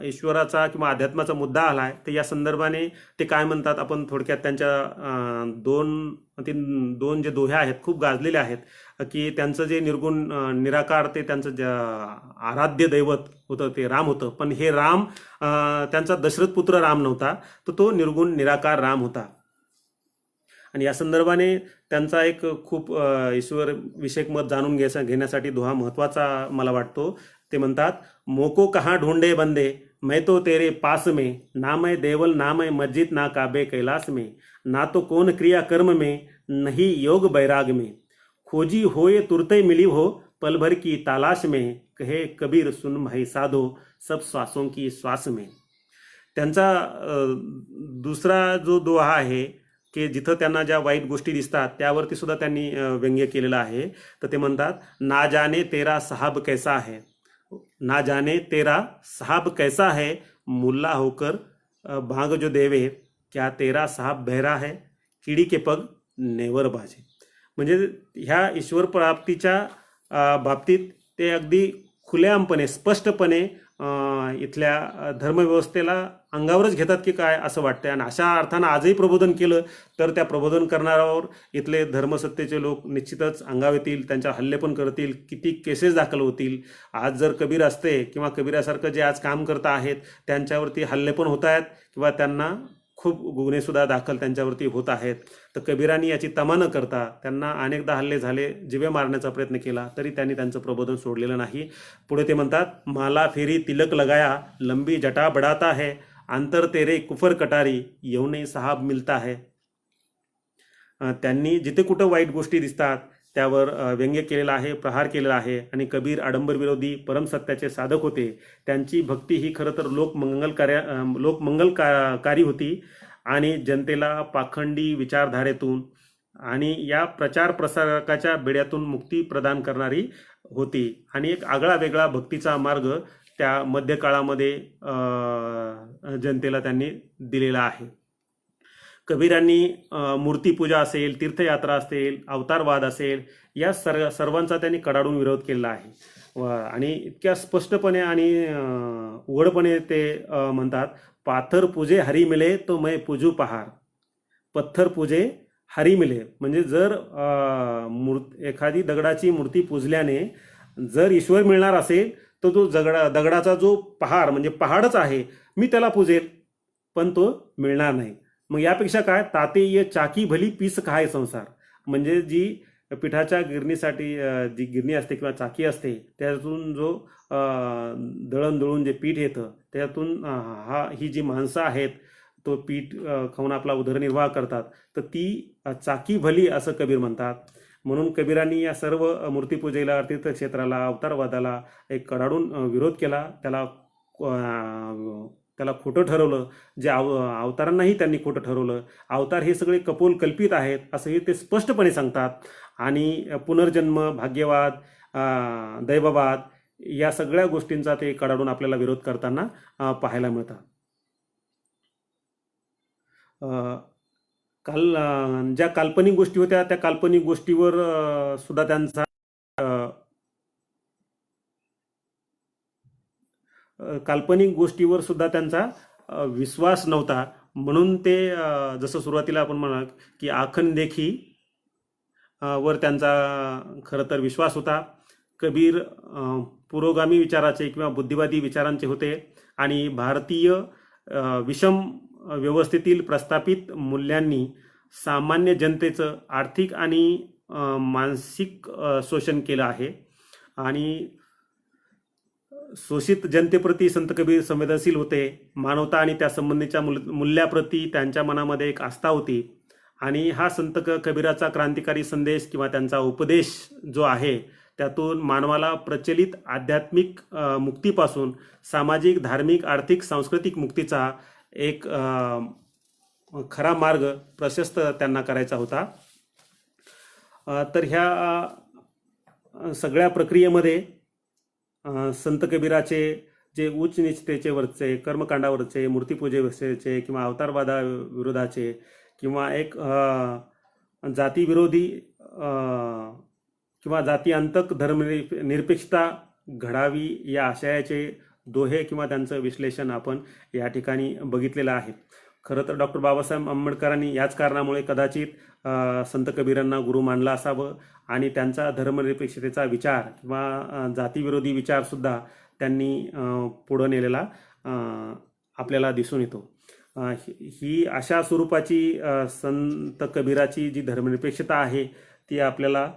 ईश्वराचा किंवा अध्यात्माचा मुद्दा आला आहे तर या संदर्भाने ते काय म्हणतात आपण थोडक्यात त्यांच्या दोन जे दोहे आहेत खूप गाजलेले आहेत की त्यांचं जे निर्गुण निराकार ते त्यांचं आराध्य दैवत होतं ते राम होतं. पण हे राम त्यांचा दशरथ पुत्र राम नव्हता, तर तो निर्गुण निराकार राम होता. आणि या संदर्भाने त्यांचा एक खूप ईश्वर विषयक मत जाणून घेण्यासाठी दोहा महत्त्वाचा मला वाटतो. ते म्हणतात, मोको कहाँ ढूंढे बंदे मैं तो तेरे पास में, ना मैं देवल ना मैं मस्जिद ना काबे कैलाश में, ना तो कौन क्रिया कर्म में नहीं योग बैराग में, खोजी होए तुरते मिली हो पल भर की तलाश में, कहे कबीर सुन भाई साधो सब श्वासों की श्वास में. त्यांचा दुसरा जो दोहा आहे की जिथं त्यांना ज्या वाईट गोष्टी दिसतात त्यावरती सुद्धा त्यांनी व्यंग्य केलेलं आहे. तर ते म्हणतात, ना जाने तेरा साहब कैसा है, ना जाने तेरा साहब कैसा है, मुल्ला होकर भांग जो देवे, क्या तेरा साहब बहरा है, किडी के पग नेवर बाजे. म्हणजे ह्या ईश्वर प्राप्तीच्या बाबतीत ते अगदी खुलेआमपणे स्पष्टपणे इथल्या धर्मव्यवस्थेला अंगावरच घेतात की काय असं वाटतंय. आणि अशा अर्थानं आजही प्रबोधन केलं तर त्या प्रबोधन करणाऱ्यावर इथले धर्मसत्तेचे लोक निश्चितच अंगावर येतील, त्यांच्या हल्ले पण करतील, किती केसेस दाखल होतील. आज जर कबीर असते किंवा कबीरासारखं जे आज काम करता आहेत त्यांच्यावरती हल्ले पण होत आहेत किंवा त्यांना खूप गुन्हेसुद्धा दाखल त्यांच्यावरती होत आहेत. तर कबीरांनी याची तमा न करता त्यांना अनेकदा हल्ले झाले, जिवे मारण्याचा प्रयत्न केला, तरी त्यांनी त्यांचं प्रबोधन सोडलेलं नाही. पुढे ते म्हणतात, माला फेरी तिलक लगाया लंबी जटा बढाता है, अंतर तेरे कुफर कटारी येऊनही साहब मिलता है. त्यांनी जिथे कुठं वाईट गोष्टी दिसतात त्यावर व्यंग्य केलेला आहे, प्रहार केलेला आहे. आणि कबीर आडंबर विरोधी परमसत्याचे साधक होते. त्यांची भक्ती ही खरं तर लोकमंगलकारी होती आणि जनतेला पाखंडी विचारधारेतून आणि या प्रचार प्रसारकाच्या बेड्यातून मुक्ती प्रदान करणारी होती. आणि एक आगळा वेगळा भक्तीचा मार्ग त्या मध्यकाळामध्ये जनतेला त्यांनी दिलेला आहे. कबीरांनी मूर्तीपूजा असेल, तीर्थयात्रा असेल, अवतारवाद असेल, या सर्वांचा त्यांनी कडाडून विरोध केलेला आहे. आणि इतक्या स्पष्टपणे आणि उघडपणे ते म्हणतात, पाथर पूजे हरी मिले तो मैं पूजू पहार, पत्थर पूजे हरी मिले. म्हणजे जर एखादी दगडाची मूर्ती पूजल्याने जर ईश्वर मिळणार असेल तर तो दगडाचा जो पहार म्हणजे पहाडच आहे, मी त्याला पूजेल, पण तो मिळणार नाही. मग यापेक्षा काय, ताते ये चाकी भली पीस काय संसार. म्हणजे जी पिठाच्या गिरणीसाठी जी गिरणी असते किंवा चाकी असते त्यातून जो दळून जे पीठ येतं त्यातून ही जी माणसं आहेत तो पीठ खाऊन आपला उदरनिर्वाह करतात, तर ती चाकी भली असं कबीर म्हणतात. म्हणून कबीरांनी या सर्व मूर्तीपूजेला, तीर्थक्षेत्राला, अवतारवादाला एक कडाडून विरोध केला. त्याला त्याला खोटं ठरवलं, जे अवतारांनाही त्यांनी खोटं ठरवलं. अवतार हे सगळे कपोल कल्पित आहेत असं हे ते स्पष्टपणे सांगतात. आणि पुनर्जन्म, भाग्यवाद, दैववाद या सगळ्या गोष्टींचा ते कडाडून आपल्याला विरोध करताना पाहायला मिळतात. ज्या काल्पनिक गोष्टी होत्या त्या काल्पनिक गोष्टीवर सुद्धा त्यांचा विश्वास नव्हता. म्हणून ते जसं सुरुवातीला आपण म्हणाल की आखन देखी वर त्यांचा खरं तर विश्वास होता. कबीर पुरोगामी विचाराचे किंवा बुद्धिवादी विचारांचे होते आणि भारतीय विषम व्यवस्थेतील प्रस्थापित मूल्यांनी सामान्य जनतेचं आर्थिक आणि मानसिक शोषण केलं आहे. आणि शोषित जनतेप्रती संत कबीर संवेदनशील होते. मानवता आणि त्या संबंधीच्या मूल्याप्रती त्यांच्या मनामध्ये एक आस्था होती. आणि हा संत कबीराचा क्रांतिकारी संदेश किंवा त्यांचा उपदेश जो आहे त्यातून मानवाला प्रचलित आध्यात्मिक मुक्तीपासून सामाजिक, धार्मिक, आर्थिक, सांस्कृतिक मुक्तीचा एक खरा मार्ग प्रशस्त त्यांना करायचा होता. तर ह्या सगळ्या प्रक्रियेमध्ये संत कबीराचे जे उच्च निष्ठेचे वरचे, कर्मकांडावरचे, मूर्तीपूजेवरचे किंवा अवतारवादा विरोधाचे किंवा एक जातीविरोधी किंवा जातीअंतक धर्मनिरपेक्षता घडावी या आशयाचे दोहे किंवा त्यांचं विश्लेषण आपण या ठिकाणी बघितलेलं आहे. खरं तर डॉक्टर बाबासाहेब आंबेडकरांनी याच कारणामुळे कदाचित संत कबीरांना गुरु मानलं असावं आणि त्यांचा धर्मनिरपेक्षतेचा विचार किंवा जातीविरोधी विचारसुद्धा त्यांनी पुढं नेलेला आपल्याला दिसून येतो. ही अशा स्वरूपाची संत कबीराची जी धर्मनिरपेक्षता आहे ती आपल्याला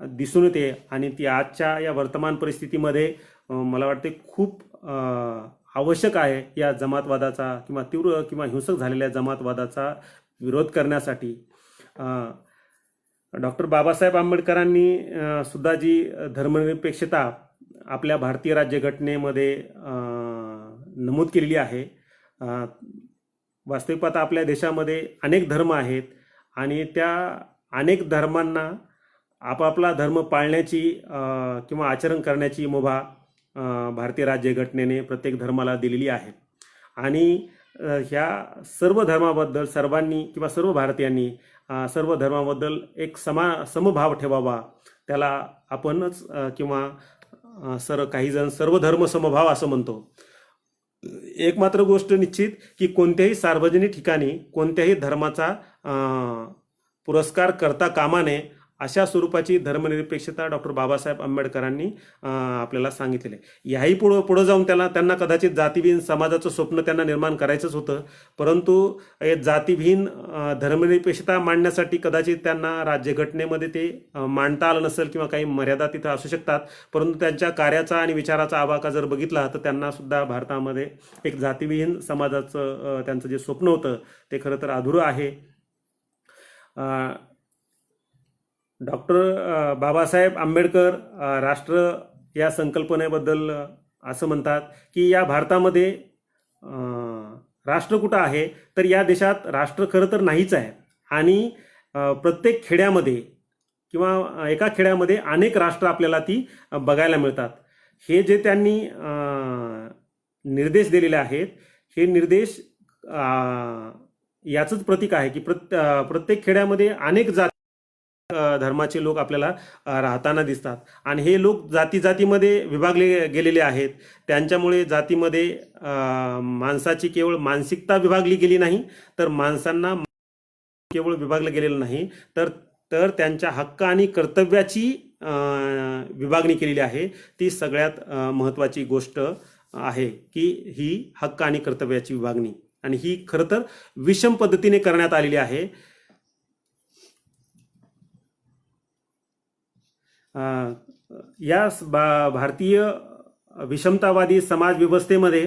दिसून येते आणि ती आजच्या या वर्तमान परिस्थितीमध्ये मला वाटते खूप आवश्यक आहे. या जमातवादाचा किंवा तीव्र किंवा हिंसक झालेल्या जमातवादाचा विरोध करण्यासाठी डॉक्टर बाबासाहेब आंबेडकरांनी सुद्धा जी धर्मनिरपेक्षता आपल्या भारतीय राज्यघटनेमध्ये नमूद केलेली आहे. वास्तविक पाहता आपल्या देशामध्ये अनेक धर्म आहेत आणि त्या अनेक धर्मांना आपापला धर्म पाळण्याची किंवा आचरण करण्याची मुभा भारतीय राज्यघटनेने प्रत्येक धर्माला दिलेली आहे. आणि ह्या सर्व धर्माबद्दल सर्वांनी किंवा सर्व भारतीयांनी सर्व धर्माबद्दल एक समभाव ठेवावा. त्याला आपणच किंवा काही जण सर्व धर्म समभाव असं म्हणतो. एक मात्र गोष्ट निश्चित की कोणत्याही सार्वजनिक ठिकाणी कोणत्याही धर्माचा पुरस्कार करता कामा नये अशा स्वरूपाची धर्मनिरपेक्षता डॉक्टर बाबासाहेब आंबेडकरांनी आपल्याला सांगितलेलं आहे. याही पुढं जाऊन त्यांना कदाचित जातीविहीन समाजाचं स्वप्न त्यांना निर्माण करायचंच होतं, परंतु जातीविहीन धर्मनिरपेक्षता मांडण्यासाठी कदाचित त्यांना राज्यघटनेमध्ये ते मांडता आलं नसेल किंवा काही मर्यादा तिथं असू शकतात. परंतु त्यांच्या कार्याचा आणि विचाराचा आवाका जर बघितला तर त्यांना सुद्धा भारतामध्ये एक जातीविहीन समाजाचं त्यांचं जे स्वप्न होतं ते खरं तर अधुरं आहे. डॉक्टर बाबासाहेब आंबेडकर राष्ट्र या संकल्पनेबद्दल असं म्हणतात की या भारतामध्ये राष्ट्र कुठं आहे तर या देशात राष्ट्र खरं तर नाहीच आहे. आणि प्रत्येक खेड्यामध्ये किंवा एका खेड्यामध्ये अनेक राष्ट्र आपल्याला ती बघायला मिळतात. हे जे त्यांनी निर्देश दिलेले आहेत हे निर्देश याचंच प्रतीक आहे की प्रत्येक खेड्यामध्ये अनेक धर्माचे लोक आपल्याला राहताना दिसतात आणि हे लोक जातीमध्ये विभागले गेलेले आहेत. त्यांच्यामुळे जातीमध्ये माणसाची केवळ मानसिकता विभागली गेली नाही तर माणसांना केवळ विभागलं गेलेलं नाही तर त्यांच्या हक्क आणि कर्तव्याची विभागणी केलेली आहे. ती सगळ्यात महत्त्वाची गोष्ट आहे की ही हक्क आणि कर्तव्याची विभागणी, आणि ही खरं तर विषम पद्धतीने करण्यात आलेली आहे. या भारतीय विषमतावादी समाज व्यवस्थेमध्ये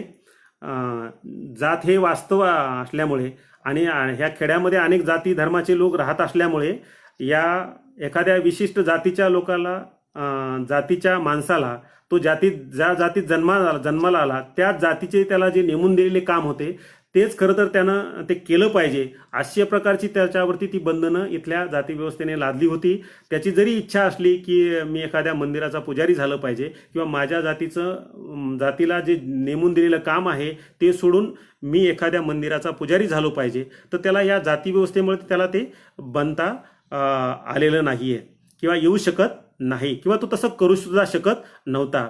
जात हे वास्तव असल्यामुळे आणि ह्या खेड्यामध्ये अनेक जाती धर्माचे लोक राहत असल्यामुळे या एखाद्या विशिष्ट जातीच्या लोकाला जातीच्या माणसाला तो ज्या जातीत जन्माला आला त्या जातीचे त्याला जे नेमून दिलेले काम होते तेच खरं तर त्यानं ते केलं पाहिजे, अशा प्रकारची त्याच्यावरती ती बंधनं इथल्या जाती व्यवस्थेने लादली होती. त्याची जरी इच्छा असली की मी एखाद्या मंदिराचा पुजारी झालं पाहिजे किंवा माझ्या जातीला जे नेमून दिलेलं काम आहे ते सोडून मी एखाद्या मंदिराचा पुजारी झालो पाहिजे, तर त्याला या जाती व्यवस्थेमुळे त्याला ते बनता आलेलं नाही आहे किंवा येऊ शकत नाही किंवा तो तसं करू सुद्धा शकत नव्हता.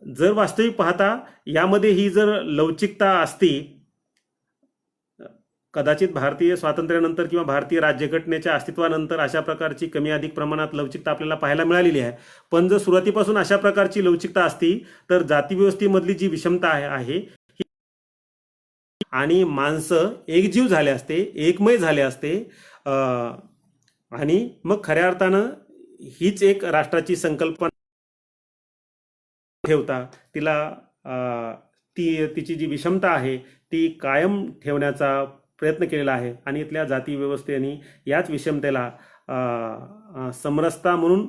जर वास्तविक पाहता यामध्ये ही जर लवचिकता असती, कदाचित भारतीय स्वातंत्र्यानंतर किंवा भारतीय राज्यघटनेच्या अस्तित्वानंतर अशा प्रकारची कमी अधिक प्रमाणात लवचिकता आपल्याला पाहायला मिळालेली आहे. पण जर सुरुवातीपासून अशा प्रकारची लवचिकता असती तर जाती व्यवस्थेमधली जी विषमता आहे आणि माणसं एकजीव झाले असते, एकमय झाले असते, आणि मग खऱ्या अर्थानं हीच एक राष्ट्राची संकल्पना ठेवता तिची जी विषमता आहे ती कायम ठेवण्याचा प्रयत्न केलेला आहे. आणि इथल्या जाती व्यवस्थेने याच विषमतेला समरसता म्हणून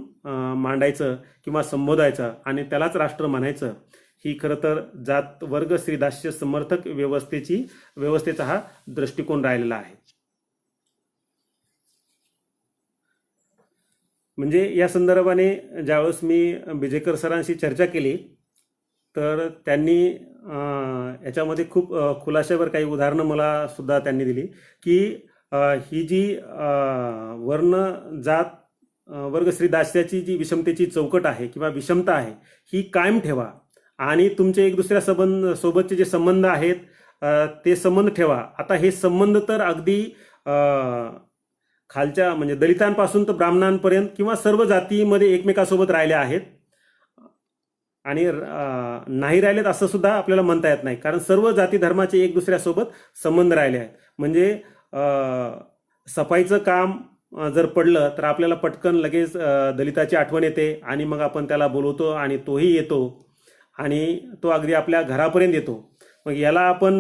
मांडायचं किंवा संबोधायचं आणि त्यालाच राष्ट्र म्हणायचं, ही खरं तर जात वर्ग श्रीदास्य समर्थक व्यवस्थेचा हा दृष्टिकोन राहिलेला आहे. म्हणजे या संदर्भाने ज्यावेळेस मी बिजेकर सरांशी चर्चा केली तर त्यांनी याच्यामध्ये खूप खुलाशावर काही उदाहरणं मला सुद्धा त्यांनी दिली की ही जी वर्ण जात वर्ग श्रीदास्याची जी विषमतेची चौकट आहे किंवा विषमता आहे ही कायम ठेवा आणि तुमचे एक दुसऱ्या सोबतचे जे संबंध आहेत ते संबंध ठेवा. आता हे संबंध तर अगदी खालच्या म्हणजे दलितांपासून तर ब्राह्मणांपर्यंत किंवा सर्व जातीमध्ये एकमेकासोबत राहिले आहेत आणि नाही राहिलेत असं सुद्धा आपल्याला म्हणता येत नाही, कारण सर्व जाती धर्माचे एक दुसऱ्यासोबत संबंध राहिले आहेत. म्हणजे सफाईचं काम जर पडलं तर आपल्याला पटकन लगेच दलिताची आठवण येते आणि मग आपण त्याला बोलवतो आणि तोही येतो आणि तो अगदी आपल्या घरापर्यंत येतो. मग याला आपण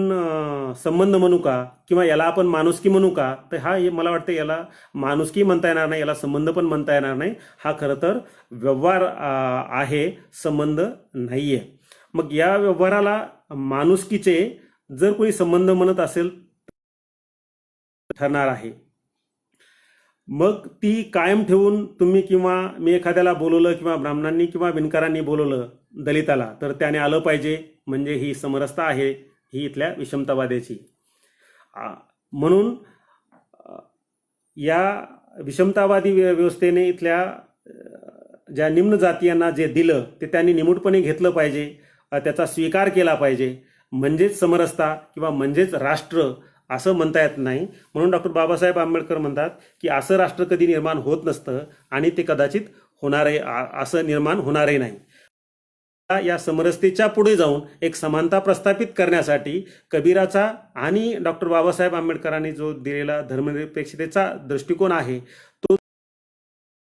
संबंध म्हणू का किंवा याला आपण माणुसकी म्हणू का, तर मला वाटतं याला माणुसकी म्हणता येणार नाही, याला संबंध पण म्हणता येणार नाही. हा खरं तर व्यवहार आहे, संबंध नाही आहे. मग या व्यवहाराला माणुसकीचे जर कोणी संबंध म्हणत असेल ठरणार आहे. मग ती कायम ठेवून तुम्ही किंवा मी एखाद्याला बोलवलं किंवा ब्राह्मणांनी किंवा विणकरांनी बोलवलं दलिताला तर त्याने आलं पाहिजे, म्हणजे ही समरसता आहे ही इथल्या विषमतावाद्याची. म्हणून या विषमतावादी व्यवस्थेने इथल्या ज्या निम्न जातीयांना जे दिलं ते त्यांनी निमूटपणे घेतलं पाहिजे, त्याचा स्वीकार केला पाहिजे, म्हणजेच समरसता किंवा म्हणजेच राष्ट्र असं म्हणता येत नाही. म्हणून डॉक्टर बाबासाहेब आंबेडकर म्हणतात की असं राष्ट्र कधी निर्माण होत नसतं आणि ते कदाचित असं निर्माण होणारही नाही. या समरसतेच्या पुढे जाऊन एक समानता प्रस्थापित करण्यासाठी कबीराचा आणि डॉक्टर बाबासाहेब आंबेडकरांनी जो दिलेला धर्मनिरपेक्षतेचा दृष्टिकोन आहे तो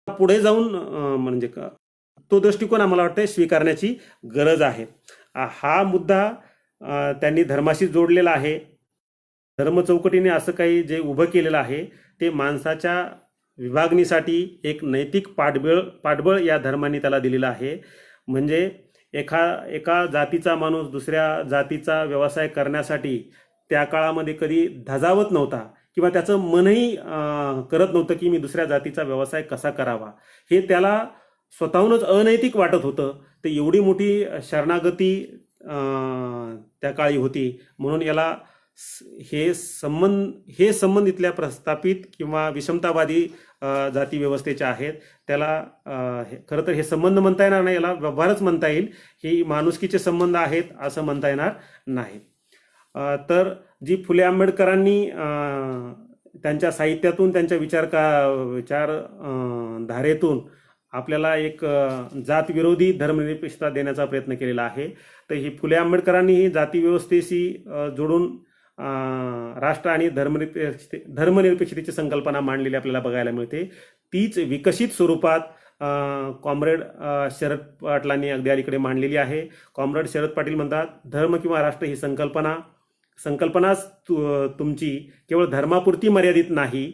पुढे जाऊन म्हणजे तो दृष्टिकोन आम्हाला वाटतं स्वीकारण्याची गरज आहे. हा मुद्दा त्यांनी धर्माशी जोडलेला आहे. धर्म चौकटीने असं काही जे उभं केलेलं आहे ते माणसाच्या विभागणीसाठी एक नैतिक पाठबळ या धर्माने त्याला दिलेलं आहे. म्हणजे एका जातीचा माणूस दुसऱ्या जातीचा व्यवसाय करण्यासाठी त्या काळामध्ये कधी धजावत नव्हता किंवा त्याचं मनही करत नव्हतं की मी दुसऱ्या जातीचा व्यवसाय कसा करावा, हे त्याला स्वतःहूनच अनैतिक वाटत होतं. तर एवढी मोठी शरणागती त्या काळी होती. म्हणून याला हे संबंध इथल्या प्रस्थापित किंवा विषमतावादी जाती व्यवस्थेचे आहेत. त्याला खरं तर हे संबंध म्हणता येणार नाही, याला व्यवहारच म्हणता येईल. हे माणुसकीचे संबंध आहेत असं म्हणता येणार नाही. तर जी फुले आंबेडकरांनी त्यांच्या साहित्यातून त्यांच्या विचारधारेतून आपल्याला एक जातविरोधी धर्मनिरपेक्षता देण्याचा प्रयत्न केलेला आहे. तर ही फुले आंबेडकरांनी ही जाती व्यवस्थेशी जोडून राष्ट्र आणि धर्मनिरपेक्षतेची संकल्पना मांडलेली आपल्याला बघायला मिळते. तीच विकसित स्वरूपात कॉम्रेड शरद पाटलांनी अगदी अलीकडे मांडलेली आहे. कॉम्रेड शरद पाटील म्हणतात धर्म किंवा राष्ट्र ही संकल्पनाच तुमची केवळ धर्मापुरती मर्यादित नाही,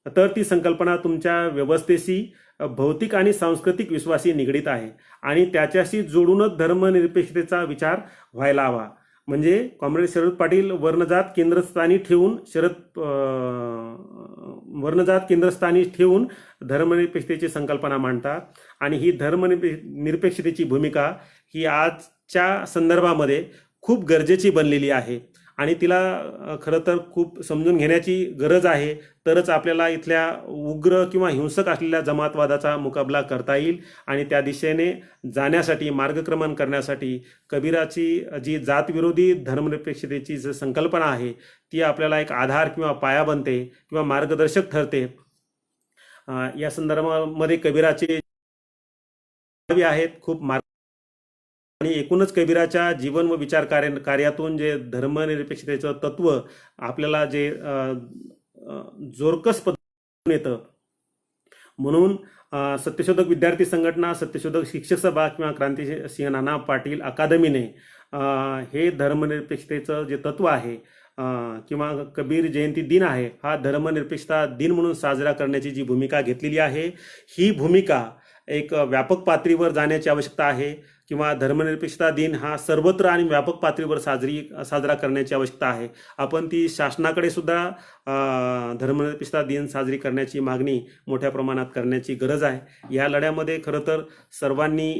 तर ती संकल्पना तुमच्या व्यवस्थेशी भौतिक आणि सांस्कृतिक विश्वासी निगडीत आहे आणि त्याच्याशी जोडूनच धर्मनिरपेक्षतेचा विचार व्हायला हवा. म्हणजे कॉम्रेड शरद पाटील वर्णजात केंद्रस्थानी ठेवून धर्मनिरपेक्षतेची संकल्पना मांडतात आणि ही धर्मनिरपेक्षतेची भूमिका ही आजच्या संदर्भामध्ये खूप गरजेची बनलेली आहे आणि तिला खरं तर खूप समजून घेण्याची गरज आहे. तरच आपल्याला इथल्या उग्र किंवा हिंसक असलेल्या जमातवादाचा मुकाबला करता येईल आणि त्या दिशेने जाण्यासाठी मार्गक्रमण करण्यासाठी कबीराची जी जातविरोधी धर्मनिरपेक्षतेची जी संकल्पना आहे ती आपल्याला एक आधार किंवा पाया बनते किंवा मार्गदर्शक ठरते. या संदर्भामध्ये कबीराचे आहेत खूप आणि एकूणच कबीराच्या जीवन व विचार कार्यातून जे धर्मनिरपेक्षतेचं तत्व आपल्याला जे जोरकस पद्धतीने येतं. म्हणून सत्यशोधक विद्यार्थी संघटना, सत्यशोधक शिक्षक सभा किंवा क्रांतिसिंह नाना पाटील अकादमीने हे धर्मनिरपेक्षतेचं जे तत्व आहे किंवा कबीर जयंती दिन आहे हा धर्मनिरपेक्षता दिन म्हणून साजरा करण्याची जी भूमिका घेतलेली आहे ही भूमिका एक व्यापक पातळीवर जाण्याची आवश्यकता आहे किंवा धर्मनिरपेक्षता दिन हा सर्वत्र आणि व्यापक पातळीवर साजरा करण्याची आवश्यकता आहे. आपण ती शासनाकडे सुद्धा धर्मनिरपेक्षता दिन साजरी करण्याची मागणी मोठ्या प्रमाणात करण्याची गरज आहे. या लढ्यामध्ये खरं तर सर्वांनी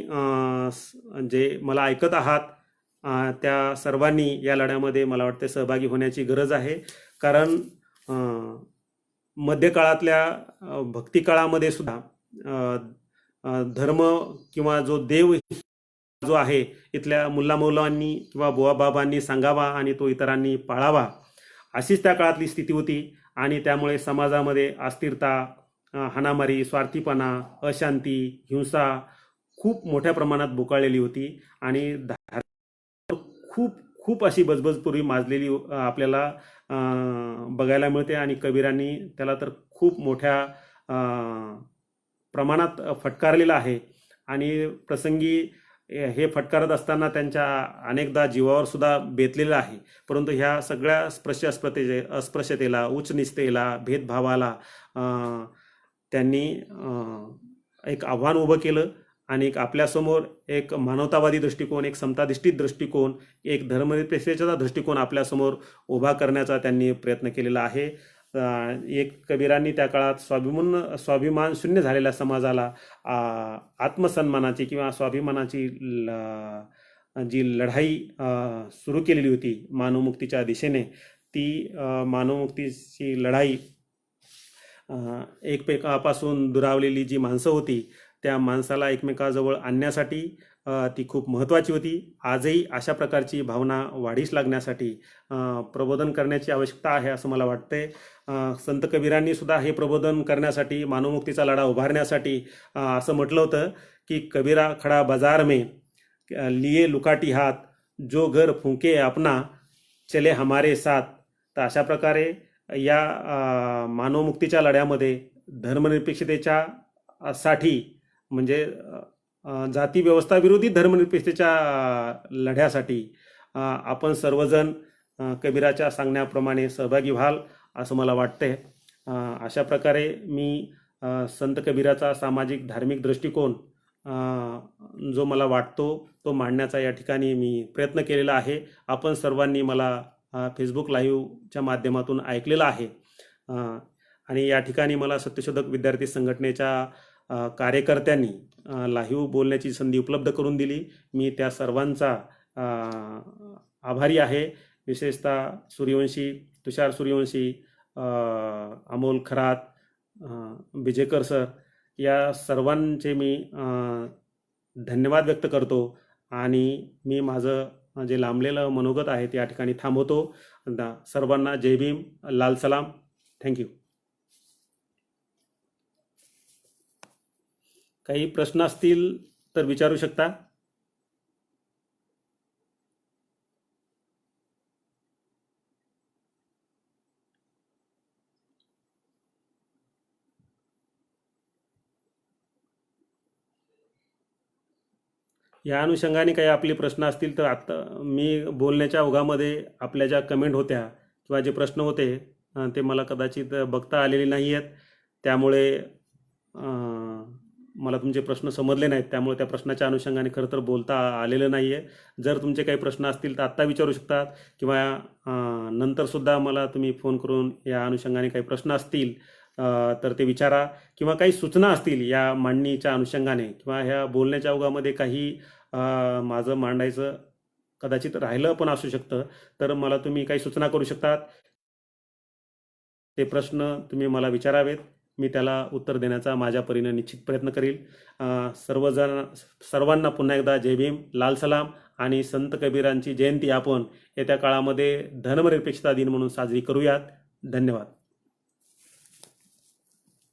जे मला ऐकत आहात त्या सर्वांनी या लढ्यामध्ये मला वाटते सहभागी होण्याची गरज आहे. कारण मध्यकाळातल्या भक्तिकाळामध्ये सुद्धा धर्म किंवा जो देव जो आहे इथल्या मुल्ला मौलांनी किंवा बुवा बाबांनी सांगावा आणि तो इतरांनी पाळावा अशीच त्या काळातली स्थिती होती आणि त्यामुळे समाजामध्ये अस्थिरता, हाणामारी, स्वार्थीपणा, अशांती, हिंसा खूप मोठ्या प्रमाणात बोकाळलेली होती आणि खूप खूप अशी बजबजपुरी माजलेली आपल्याला बघायला मिळते आणि कबीरांनी त्याला तर खूप मोठ्या प्रमाणात फटकारलेलं आहे आणि प्रसंगी हे फटकारत असताना त्यांच्या अनेकदा जीवावर सुद्धा बेतलेलं आहे. परंतु ह्या सगळ्या अस्पृश्यतेला, उच्चनीचतेला, भेदभावाला त्यांनी एक आव्हान उभं केलं आणि एक आपल्यासमोर एक मानवतावादी दृष्टिकोन, एक समताधिष्ठित दृष्टिकोन, एक धर्मनिरपेक्षतेचा दृष्टिकोन आपल्यासमोर उभा करण्याचा त्यांनी प्रयत्न केलेला आहे. एक कबीरांनी त्या काळात स्वाभिमान शून्य झालेल्या समाजाला आत्मसन्मानाची किंवा स्वाभिमानाची जी लढाई सुरू केलेली होती मानवमुक्तीच्या दिशेने, ती मानवमुक्तीची लढाई एकमेकापासून दुरावलेली जी माणसं होती त्या माणसाला एकमेकाजवळ आणण्यासाठी ती खूप महत्त्वाची होती. आजही अशा प्रकारची भावना वाढीस लागण्यासाठी प्रबोधन करण्याची आवश्यकता आहे असं मला वाटते. संत कबीरांनी सुद्धा हे प्रबोधन करण्यासाठी, मानवमुक्तीचा लढा उभारण्यासाठी असं म्हटलं होतं की कबीरा खडा बाजार में लिए लुकाटी हात, जो घर फुंके अपना चले हमारे साथ. तर अशा प्रकारे या मानवमुक्तीच्या लढ्यामध्ये धर्मनिरपेक्षतेच्या साठी म्हणजे जाती व्यवस्था विरोधी धर्मनिरपेक्षतेच्या लढ्यासाठी आपण सर्वजण कबीराच्या सांगण्याप्रमाणे सहभागी व्हाल असं मला वाटते. अशा प्रकारे मी संत कबीराचा सामाजिक धार्मिक दृष्टिकोन जो मला वाटतो तो मांडण्याचा या ठिकाणी मी प्रयत्न केलेला आहे. आपण सर्वांनी मला फेसबुक लाईव्हच्या माध्यमातून ऐकलेलं आहे आणि या ठिकाणी मला सत्यशोधक विद्यार्थी संघटनेच्या कार्यकर्त्यांनी लाईव्ह बोलण्याची संधी उपलब्ध करून दिली. मी त्या सर्वांचा आभारी आहे. विशेषतः सूर्यवंशी, तुषार सूर्यवंशी, अमोल खरात, बिजेकर सर या सर्वांचे मी धन्यवाद व्यक्त करतो आणि मी माझं जे लांबलेलं मनोगत आहे ते या ठिकाणी थांबवतो. सर्वांना जय भीम, लाल सलाम, थँक्यू. काही प्रश्न असतील तर विचारू शकता. या अनुषंगाने काही आपले प्रश्न असतील तर आत्ता मी बोलण्याच्या ओघामध्ये आपल्या ज्या कमेंट होत्या किंवा जे प्रश्न होते ते मला कदाचित बघता आलेले नाही आहेत. त्यामुळे मला तुमचे प्रश्न समजले नाहीत, त्यामुळे त्या प्रश्नाच्या अनुषंगाने खरं तर बोलता आलेलं नाही आहे. जर तुमचे काही प्रश्न असतील तर आत्ता विचारू शकतात, किंवा नंतरसुद्धा मला तुम्ही फोन करून या अनुषंगाने काही प्रश्न असतील तर ते विचारा, किंवा काही सूचना असतील या मांडणीच्या अनुषंगाने, किंवा ह्या बोलण्याच्या ओघामध्ये काही माझं मांडायचं कदाचित राहिलं पण असू शकतं, तर मला तुम्ही काही सूचना करू शकतात. ते प्रश्न तुम्ही मला विचारावेत, मी त्याला उत्तर देण्याचा माझ्या परीने निश्चित प्रयत्न करील. सर्वांना पुन्हा एकदा जय भीम, लाल सलाम. आणि संत कबीरांची जयंती आपण येत्या काळामध्ये धर्मनिरपेक्षता दिन म्हणून साजरी करूयात. धन्यवाद.